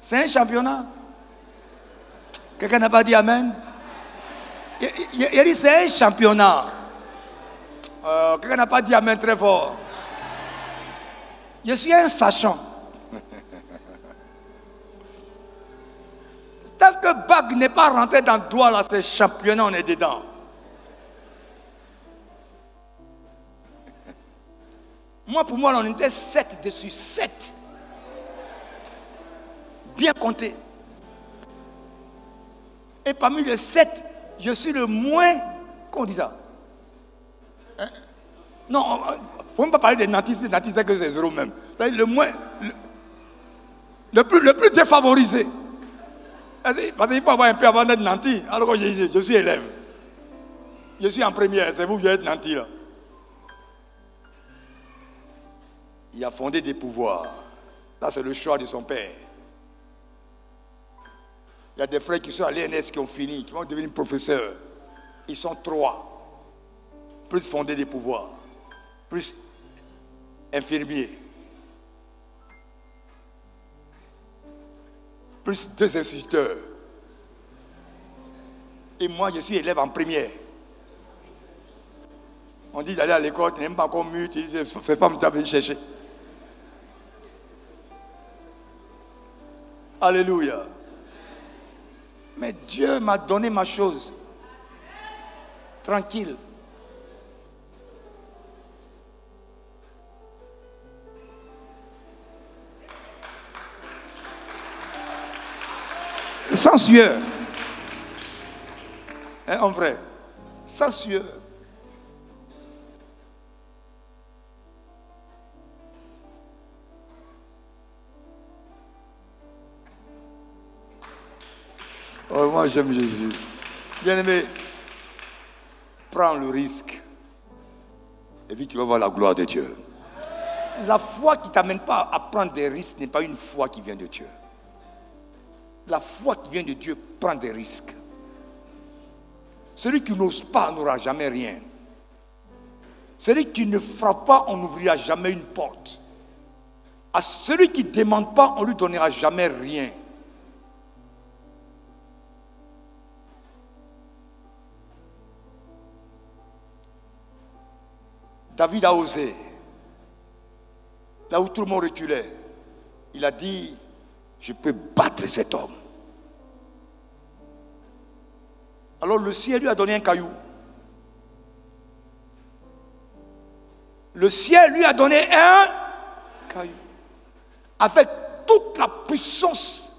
C'est un championnat. Quelqu'un n'a pas dit Amen? Il a dit c'est un championnat. Quelqu'un n'a pas dit Amen très fort. Je suis un sachant. Tant que bague n'est pas rentré dans le doigt, là, c'est championnat, on est dedans. Moi, pour moi, on était 7 dessus. 7. Bien compté. Et parmi les 7, je suis le moins. Comment on dit ça? Hein? Non, il ne faut même pas parler des nantis, c'est que c'est 0 même. C'est le moins. Le plus défavorisé. Parce qu'il faut avoir un peu avant d'être nanti. Alors que je suis élève. Je suis en première, c'est vous qui êtes nanti là. Il a fondé des pouvoirs. Ça, c'est le choix de son père. Il y a des frères qui sont à l'ENS qui ont fini, qui vont devenir professeurs. Ils sont 3. Plus fonder des pouvoirs. Plus infirmiers. Plus 2 instituteurs. Et moi, je suis élève en première. On dit d'aller à l'école, tu n'es même pas encore mûr, ces femmes, tu as venu chercher. Alléluia. Mais Dieu m'a donné ma chose. Tranquille. Sans sueur. Hein, en vrai. Sans sueur. Oh, moi j'aime Jésus. Bien-aimé, prends le risque. Et puis tu vas voir la gloire de Dieu. La foi qui ne t'amène pas à prendre des risques n'est pas une foi qui vient de Dieu. La foi qui vient de Dieu prend des risques. Celui qui n'ose pas n'aura jamais rien. Celui qui ne frappe pas, on n'ouvrira jamais une porte. À celui qui ne demande pas, on ne lui donnera jamais rien. David a osé. Là où tout le monde reculait, il a dit, je peux battre cet homme. Alors le ciel lui a donné un caillou. Le ciel lui a donné un caillou. Avec toute la puissance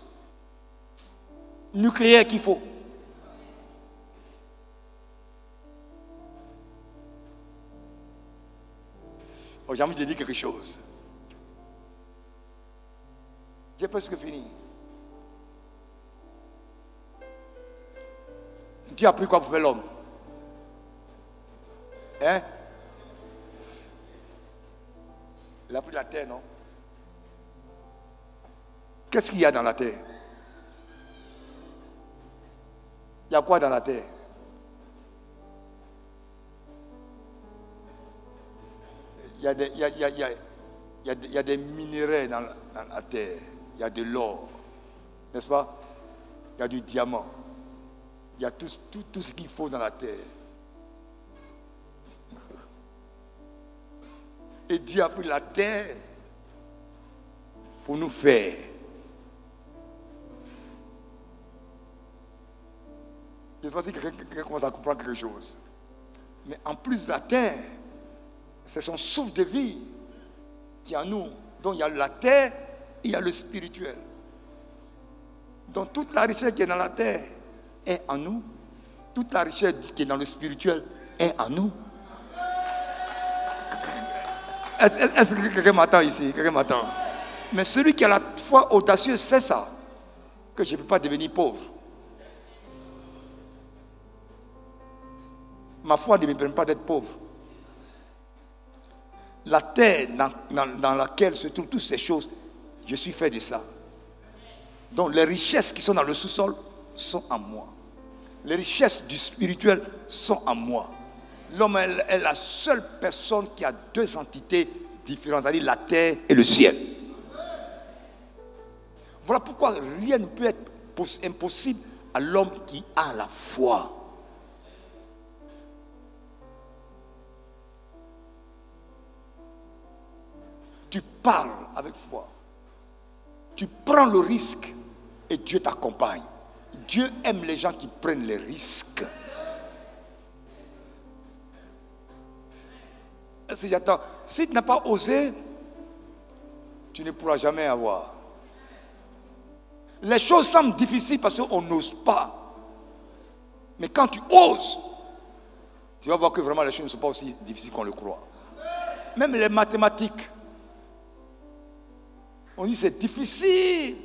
nucléaire qu'il faut. Oh, j'ai envie de dire quelque chose. J'ai presque fini. Dieu a pris quoi pour faire l'homme? Hein? Il a pris la terre, non? Qu'est-ce qu'il y a dans la terre? Il y a quoi dans la terre? Il y a des minéraux dans la terre. Il y a de l'or. N'est-ce pas? Il y a du diamant. Il y a tout ce qu'il faut dans la terre. Et Dieu a pris la terre pour nous faire. Je sais pas si quelqu'un commence à comprendre quelque chose. Mais en plus de la terre, c'est son souffle de vie qui est en nous. Donc il y a la terre et il y a le spirituel. Donc toute la richesse qui est dans la terre est en nous. Toute la richesse qui est dans le spirituel est en nous. Est-ce que quelqu'un m'attend ici? Quelqu'un m'attend? Mais celui qui a la foi audacieuse, c'est ça. Que je ne peux pas devenir pauvre. Ma foi ne me permet pas d'être pauvre. La terre dans laquelle se trouvent toutes ces choses, je suis fait de ça. Donc les richesses qui sont dans le sous-sol sont en moi. Les richesses du spirituel sont en moi. L'homme est la seule personne qui a 2 entités différentes, c'est-à-dire la terre et le ciel. Voilà pourquoi rien ne peut être impossible à l'homme qui a la foi. Tu parles avec foi. Tu prends le risque et Dieu t'accompagne. Dieu aime les gens qui prennent les risques. Si tu n'as pas osé, tu ne pourras jamais avoir. Les choses semblent difficiles parce qu'on n'ose pas. Mais quand tu oses, tu vas voir que vraiment les choses ne sont pas aussi difficiles qu'on le croit. Même les mathématiques. On dit c'est difficile.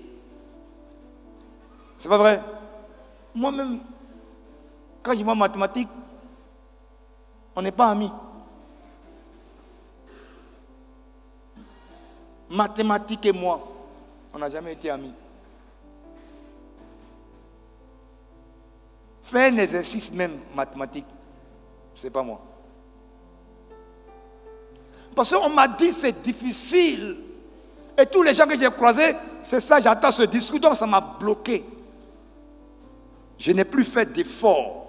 C'est pas vrai? Moi-même, quand je vois mathématiques, on n'est pas amis. Mathématiques et moi, on n'a jamais été amis. Faire un exercice même mathématique, c'est pas moi. Parce qu'on m'a dit c'est difficile. Et tous les gens que j'ai croisés, c'est ça, j'attends ce discours, donc ça m'a bloqué. Je n'ai plus fait d'efforts.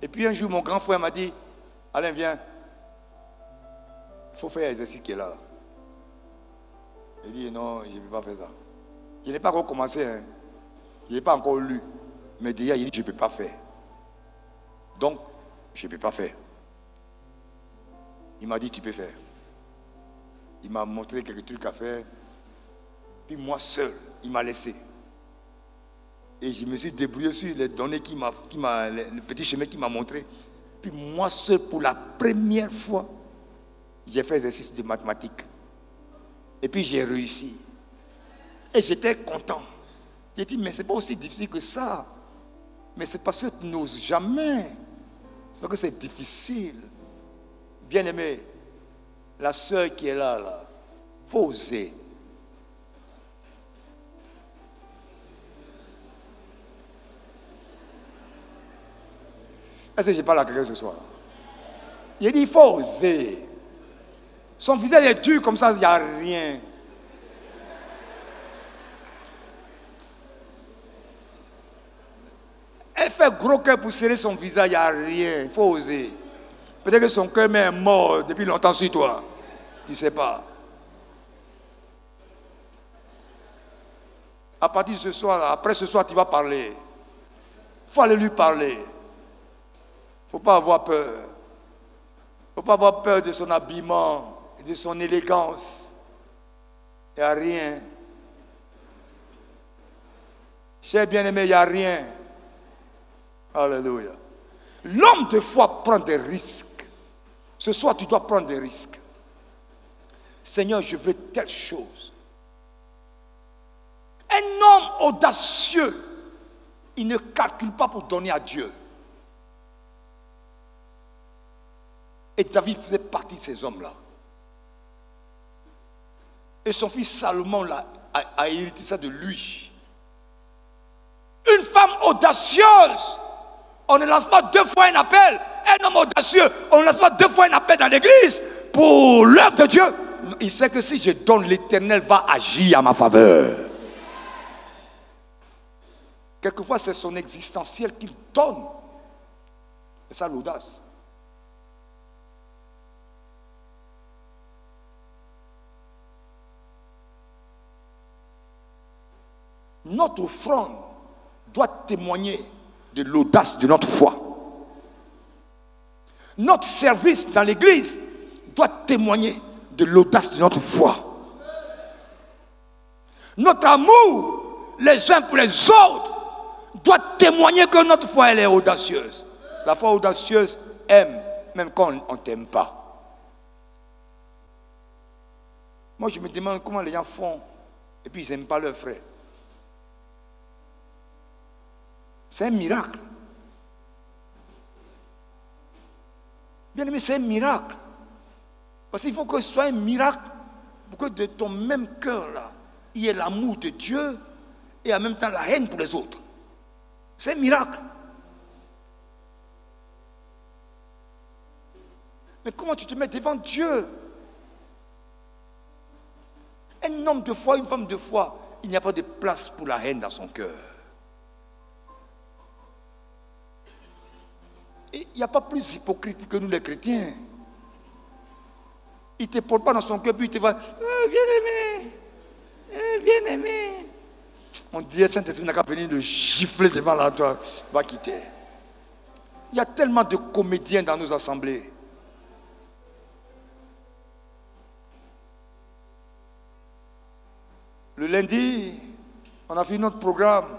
Et puis un jour, mon grand frère m'a dit, Alain, viens, il faut faire l'exercice qui est là. Il dit, non, je ne peux pas faire ça. Je n'ai pas encore commencé, hein. Je n'ai pas encore lu. Mais déjà, il dit, je ne peux pas faire. Donc, je ne peux pas faire. Il m'a dit, tu peux faire. Il m'a montré quelques trucs à faire. Puis moi seul, il m'a laissé. Et je me suis débrouillé sur les données le petit chemin qu'il m'a montré. Puis moi seul, pour la première fois, j'ai fait exercice de mathématiques. Et puis j'ai réussi. Et j'étais content. J'ai dit, mais ce n'est pas aussi difficile que ça. Mais c'est parce que tu n'oses jamais. C'est parce que c'est difficile. Bien-aimé, la sœur qui est là, il faut oser. Est-ce que je parle à quelqu'un ce soir? Il dit, il faut oser. Son visage est dur comme ça, il n'y a rien. Elle fait gros cœur pour serrer son visage, il n'y a rien. Il faut oser. Peut-être que son cœur est mort depuis longtemps sur toi. Tu ne sais pas. À partir de ce soir, après ce soir, tu vas parler. Il faut aller lui parler. Il ne faut pas avoir peur. Il ne faut pas avoir peur de son habillement et de son élégance. Il n'y a rien. Cher bien-aimé, il n'y a rien. Alléluia. L'homme de foi prend des risques. Ce soir, tu dois prendre des risques. Seigneur, je veux telle chose. Un homme audacieux, il ne calcule pas pour donner à Dieu. Et David faisait partie de ces hommes-là. Et son fils Salomon a hérité ça de lui. Une femme audacieuse, on ne lance pas 2 fois un appel. Un homme audacieux, on ne lance pas 2 fois un appel dans l'église pour l'œuvre de Dieu. Il sait que si je donne, l'Éternel va agir à ma faveur. Quelquefois, c'est son existentiel qu'il donne. C'est ça l'audace. Notre offrande doit témoigner de l'audace de notre foi. Notre service dans l'église doit témoigner de l'audace de notre foi. Notre amour les uns pour les autres doit témoigner que notre foi elle est audacieuse. La foi audacieuse aime même quand on ne t'aime pas. Moi je me demande comment les gens font et puis ils n'aiment pas leurs frères. C'est un miracle. Bien aimé, c'est un miracle. Parce qu'il faut que ce soit un miracle pour que de ton même cœur là, il y ait l'amour de Dieu et en même temps la haine pour les autres. C'est un miracle. Mais comment tu te mets devant Dieu? Un homme de foi, une femme de foi, il n'y a pas de place pour la haine dans son cœur. Et il n'y a pas plus hypocrite que nous les chrétiens. Il ne te porte pas dans son cœur, puis il te va, bien-aimé, bien-aimé. On dirait Saint-Esprit n'a qu'à venir le gifler devant la toi, va quitter. Il y a tellement de comédiens dans nos assemblées. Le lundi, on a fait notre programme.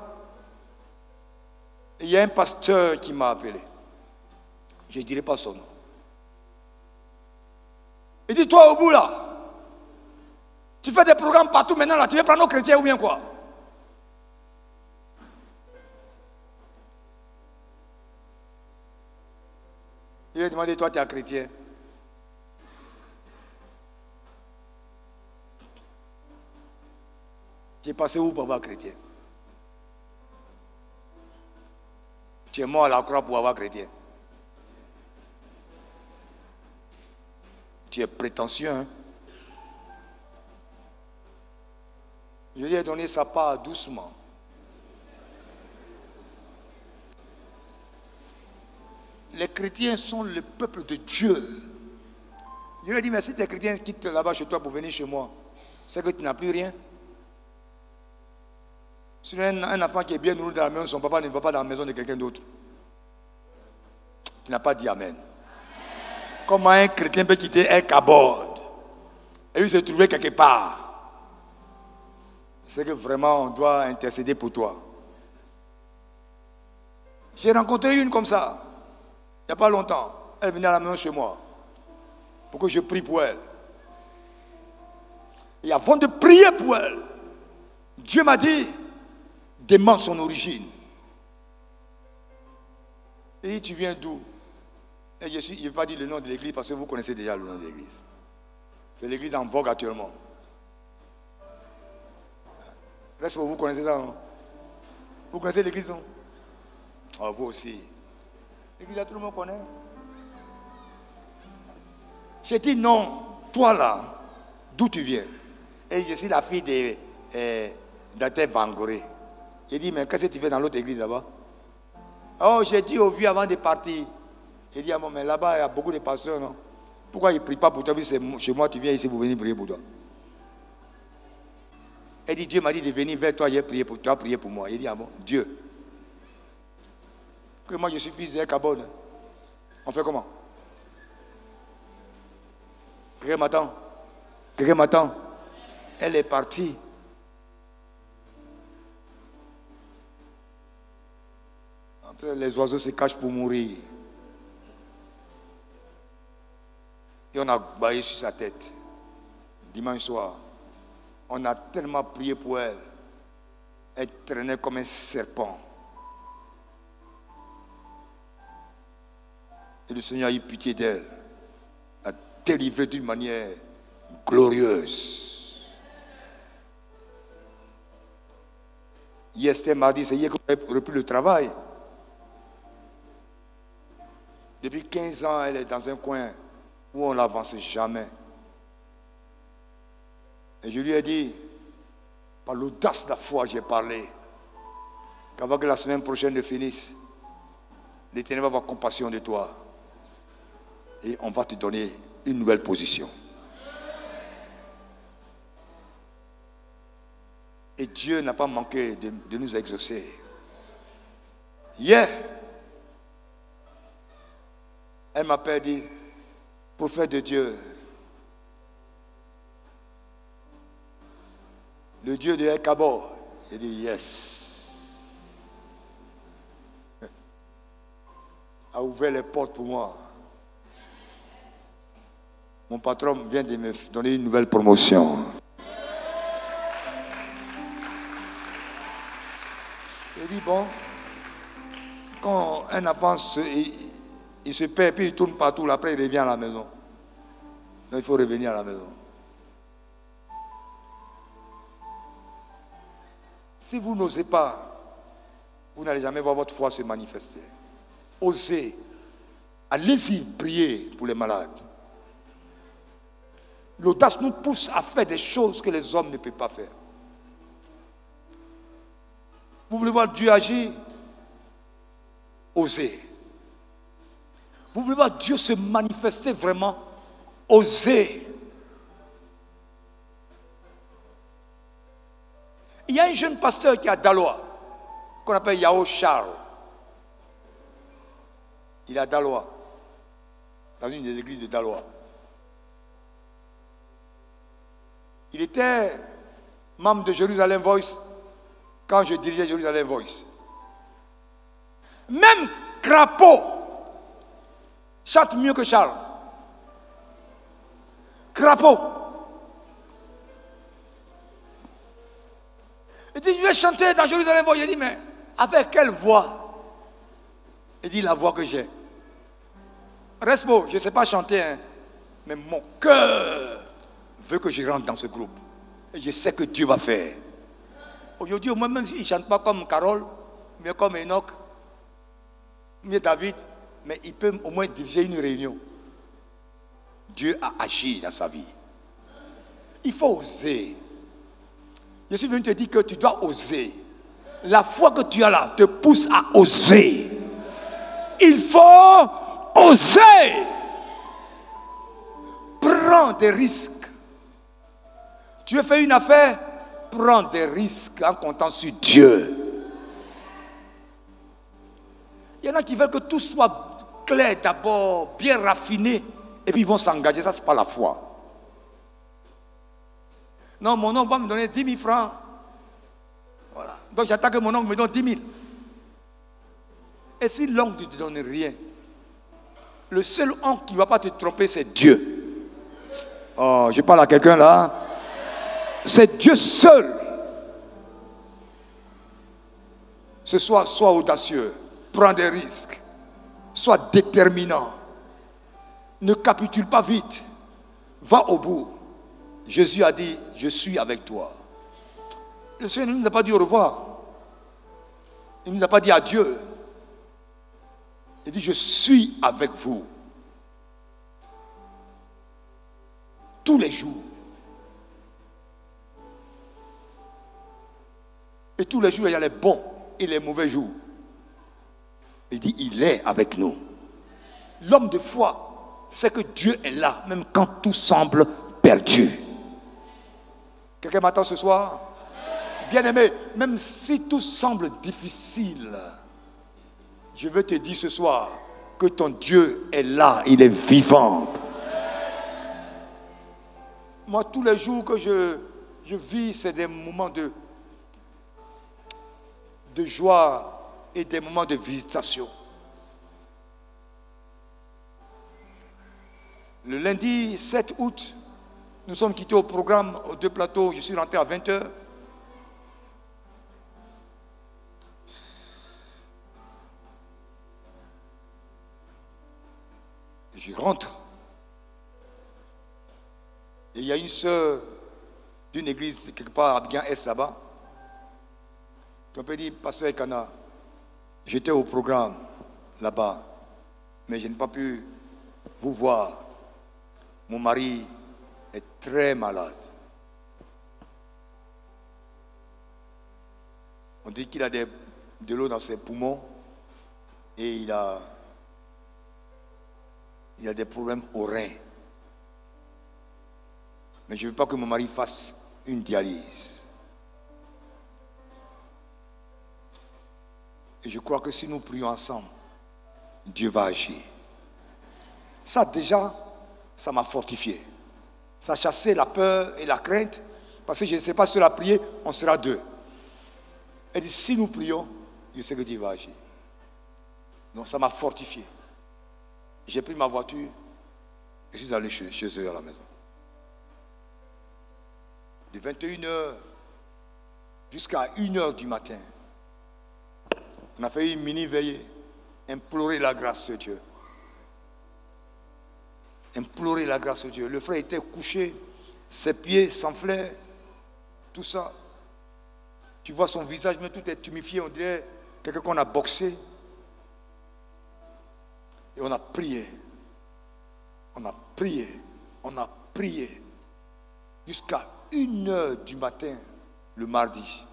Et il y a un pasteur qui m'a appelé. Je ne dirai pas son nom. Il dit, toi au bout là, tu fais des programmes partout maintenant là, tu veux prendre nos chrétiens ou bien quoi? Il lui a demandé, toi tu es chrétien? Tu es passé où pour avoir chrétien? Tu es mort à la croix pour avoir chrétien. Tu es prétentieux, hein? Je lui ai donné sa part doucement. Les chrétiens sont le peuple de Dieu. Je lui ai dit, mais si tes chrétiens quittent là-bas chez toi pour venir chez moi, c'est que tu n'as plus rien. Si un enfant qui est bien nourri dans la maison, son papa ne va pas dans la maison de quelqu'un d'autre. Tu n'as pas dit Amen. Comment un chrétien peut quitter El Kabod et lui se trouver quelque part? C'est que vraiment on doit intercéder pour toi. J'ai rencontré une comme ça, il n'y a pas longtemps. Elle venait à la maison chez moi pour que je prie pour elle. Et avant de prier pour elle, Dieu m'a dit, demande son origine. Et il dit, tu viens d'où? Et je ne vais pas dire le nom de l'église parce que vous connaissez déjà le nom de l'église. C'est l'église en vogue actuellement. Reste pour vous connaissez ça, non? Vous connaissez l'église, non? Oh, vous aussi. L'église, tout le monde connaît. J'ai dit non, toi là, d'où tu viens? Et je suis la fille d'Ate Vangoré. J'ai dit, mais qu'est-ce que tu fais dans l'autre église là-bas? Oh, j'ai dit au vieux avant de partir. Il dit, ah bon, mais là-bas, il y a beaucoup de pasteurs, non? Pourquoi ils ne prient pas pour toi? Puis c'est chez moi, tu viens ici pour venir prier pour toi. Il dit, Dieu m'a dit de venir vers toi, j'ai prié pour toi, prier pour moi. Il dit, ah bon, Dieu. Que moi, je suis fils de Kabod. On fait comment? Quelqu'un m'attend? Quelqu'un m'attend? Elle est partie. Après, les oiseaux se cachent pour mourir. Et on a baillé sur sa tête. Dimanche soir, on a tellement prié pour elle. Elle traînait comme un serpent. Et le Seigneur a eu pitié d'elle. A délivré d'une manière glorieuse. Hier, c'était mardi, c'est hier qu'on a repris le travail. Depuis 15 ans, elle est dans un coin où on n'avance jamais. Et je lui ai dit, par l'audace de la foi, j'ai parlé, qu'avant que la semaine prochaine ne finisse, l'Éternel va avoir compassion de toi. Et on va te donner une nouvelle position. Et Dieu n'a pas manqué de nous exaucer. Hier, elle m'appelle et dit, prophète de Dieu, le Dieu de El Kabod. J'ai dit, yes. A ouvert les portes pour moi. Mon patron vient de me donner une nouvelle promotion. J'ai dit, bon, quand un enfant il se perd, puis il tourne partout, après il revient à la maison. Donc il faut revenir à la maison. Si vous n'osez pas, vous n'allez jamais voir votre foi se manifester. Osez. Allez-y prier pour les malades. L'audace nous pousse à faire des choses que les hommes ne peuvent pas faire. Vous voulez voir Dieu agir? Osez. Vous voulez voir Dieu se manifester vraiment? Osez. Il y a un jeune pasteur qui est à Daloa, qu'on appelle Yao Charles. Il est à Daloa, dans une des églises de Daloa. Il était membre de Jérusalem Voice quand je dirigeais Jérusalem Voice. Même Crapaud chante mieux que Charles. Crapaud. Il dit, je vais chanter dans Jérusalem Voice. Il dit, mais avec quelle voix? Il dit, la voix que j'ai. Reste beau, je ne sais pas chanter, hein, mais mon cœur veut que je rentre dans ce groupe. Et je sais que Dieu va faire. Aujourd'hui, au moins, même s'il ne chante pas comme Carole, mais comme Enoch, mais David, mais il peut au moins diriger une réunion. Dieu a agi dans sa vie. Il faut oser. Je suis venu te dire que tu dois oser. La foi que tu as là te pousse à oser. Il faut oser. Prends des risques. Tu veux faire une affaire, prends des risques en comptant sur Dieu. Il y en a qui veulent que tout soit clair d'abord, bien raffiné, et puis ils vont s'engager. Ça, ce n'est pas la foi. Non, mon oncle va me donner 10 000 francs. Voilà. Donc j'attends que mon oncle me donne 10 000. Et si l'oncle ne te donne rien, le seul oncle qui ne va pas te tromper, c'est Dieu. Oh, je parle à quelqu'un là. C'est Dieu seul. Ce soir, sois audacieux. Prends des risques. Sois déterminant. Ne capitule pas vite. Va au bout. Jésus a dit, je suis avec toi. Le Seigneur ne nous a pas dit au revoir. Il ne nous a pas dit adieu. Il dit, je suis avec vous. Tous les jours. Et tous les jours, il y a les bons et les mauvais jours. Il dit, il est avec nous. L'homme de foi sait que Dieu est là, même quand tout semble perdu. Quelqu'un m'attend ce soir? Bien-aimé, même si tout semble difficile, je veux te dire ce soir que ton Dieu est là, il est vivant. Moi, tous les jours que je vis, c'est des moments de joie et des moments de visitation. Le lundi 7 août, nous sommes quittés au programme aux deux plateaux. Je suis rentré à 20h. Je rentre. Et il y a une sœur d'une église quelque part à Abidjan Est Saba. On peut dire, Pasteur Ekana, j'étais au programme là-bas, mais je n'ai pas pu vous voir. Mon mari est très malade. On dit qu'il a de l'eau dans ses poumons et il a des problèmes aux reins. Mais je ne veux pas que mon mari fasse une dialyse. Et je crois que si nous prions ensemble, Dieu va agir. Ça déjà, ça m'a fortifié. Ça a chassé la peur et la crainte. Parce que je ne sais pas si la prier, on sera deux. Elle dit, si nous prions, je sais que Dieu va agir. Donc ça m'a fortifié. J'ai pris ma voiture, je suis allé chez eux à la maison. De 21h jusqu'à 1h du matin, on a fait une mini-veillée, implorer la grâce de Dieu. Implorer la grâce de Dieu. Le frère était couché, ses pieds s'enflaient, tout ça. Tu vois son visage, mais tout est tumifié, on dirait quelqu'un qu'on a boxé. Et on a prié. On a prié. On a prié. jusqu'à 1h du matin le mardi.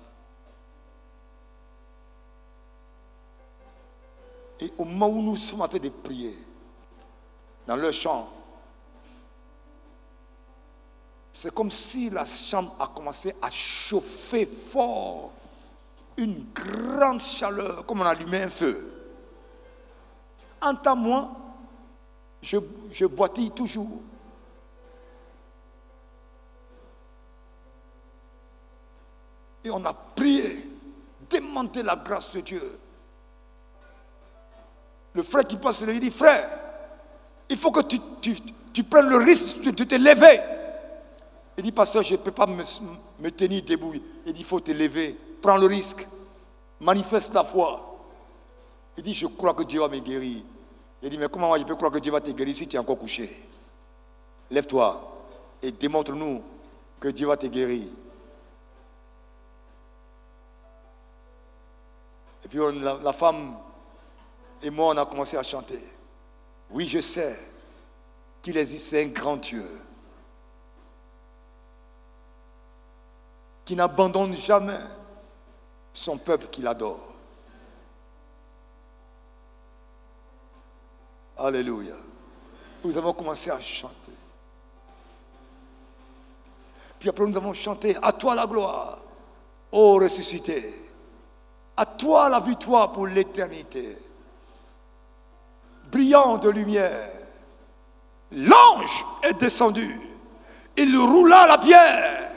Et au moment où nous sommes en train de prier, dans leur chambre, c'est comme si la chambre a commencé à chauffer fort. Une grande chaleur, comme on allumait un feu. En temps, moi, je boitille toujours. Et on a prié, demandé la grâce de Dieu. Le frère qui passe, il dit, frère, il faut que tu prennes le risque de te lever. Il dit, pasteur, je ne peux pas me tenir debout. Il dit, il faut te lever, prends le risque, manifeste la foi. Il dit, je crois que Dieu va me guérir. Il dit, mais comment moi je peux croire que Dieu va te guérir si tu es encore couché? Lève-toi et démontre-nous que Dieu va te guérir. Et puis la femme et moi, on a commencé à chanter. Oui, je sais qu'il existe un grand Dieu qui n'abandonne jamais son peuple qui l'adore. Alléluia. Nous avons commencé à chanter. Puis après nous avons chanté, à toi la gloire, ô ressuscité. À toi la victoire pour l'éternité. Brillant de lumière, l'ange est descendu. Il roula la pierre.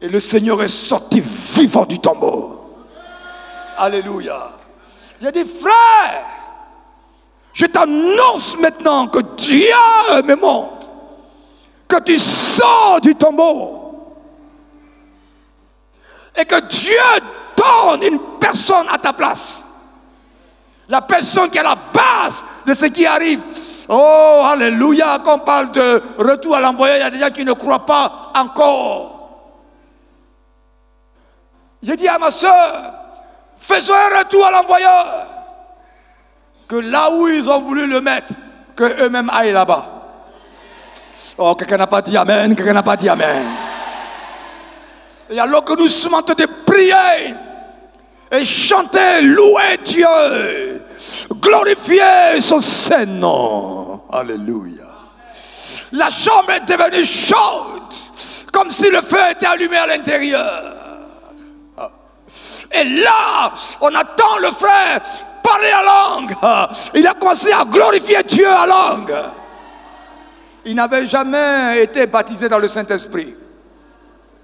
Et le Seigneur est sorti vivant du tombeau. Alléluia. Il a dit, frère, je t'annonce maintenant que Dieu me montre que tu sors du tombeau et que Dieu donne une personne à ta place. La personne qui est à la base de ce qui arrive. Oh, alléluia, quand on parle de retour à l'envoyeur, il y a des gens qui ne croient pas encore. J'ai dit à ma soeur, faisons un retour à l'envoyeur. Que là où ils ont voulu le mettre, que eux-mêmes aillent là-bas. Oh, quelqu'un n'a pas dit amen, quelqu'un n'a pas dit amen. Et alors que nous sommes en train de prier et chanter, louer Dieu, glorifier son Saint-Nom. Alléluia. La chambre est devenue chaude, comme si le feu était allumé à l'intérieur. Et là, on attend le frère parler à langue. Il a commencé à glorifier Dieu à langue. Il n'avait jamais été baptisé dans le Saint-Esprit.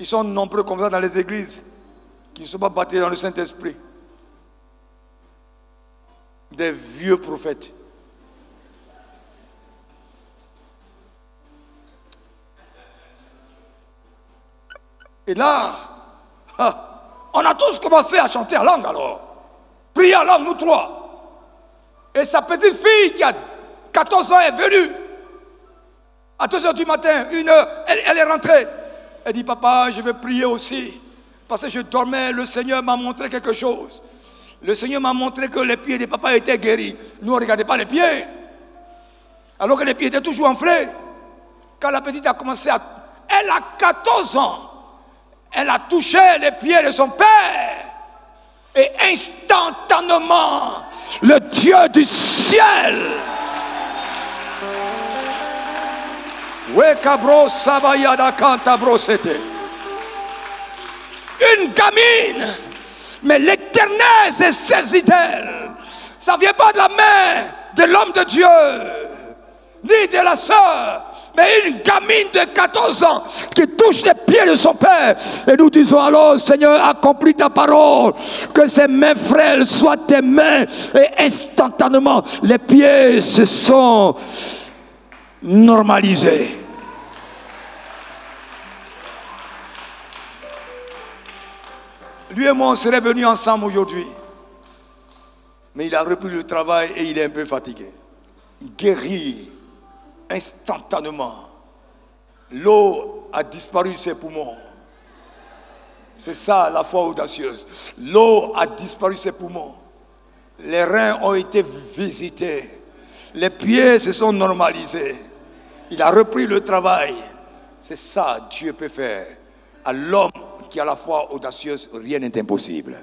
Ils sont nombreux comme ça dans les églises qui ne sont pas baptisés dans le Saint-Esprit. Des vieux prophètes. Et là, on a tous commencé à chanter en langue alors. Prier en langue, nous trois. Et sa petite fille qui a 14 ans est venue. À 2h du matin, 1h, elle est rentrée. Elle dit, papa, je vais prier aussi. Parce que je dormais, le Seigneur m'a montré quelque chose. Le Seigneur m'a montré que les pieds de papa étaient guéris. Nous, on ne regardait pas les pieds. Alors que les pieds étaient toujours enflés. Quand la petite a commencé à... Elle a 14 ans. Elle a touché les pieds de son père. Et instantanément, le Dieu du ciel. Une gamine. Mais l'Éternel s'est saisi d'elle. Ça ne vient pas de la main de l'homme de Dieu, ni de la sœur. Mais une gamine de 14 ans qui touche les pieds de son père. Et nous disons alors, Seigneur, accomplis ta parole. Que ces mains frêles soient tes mains. Et instantanément, les pieds se sont normalisés. Lui et moi, on serait venus ensemble aujourd'hui. Mais il a repris le travail et il est un peu fatigué. Guéri. Instantanément, l'eau a disparu de ses poumons. C'est ça la foi audacieuse. L'eau a disparu de ses poumons. Les reins ont été visités. Les pieds se sont normalisés. Il a repris le travail. C'est ça Dieu peut faire. À l'homme qui a la foi audacieuse, rien n'est impossible.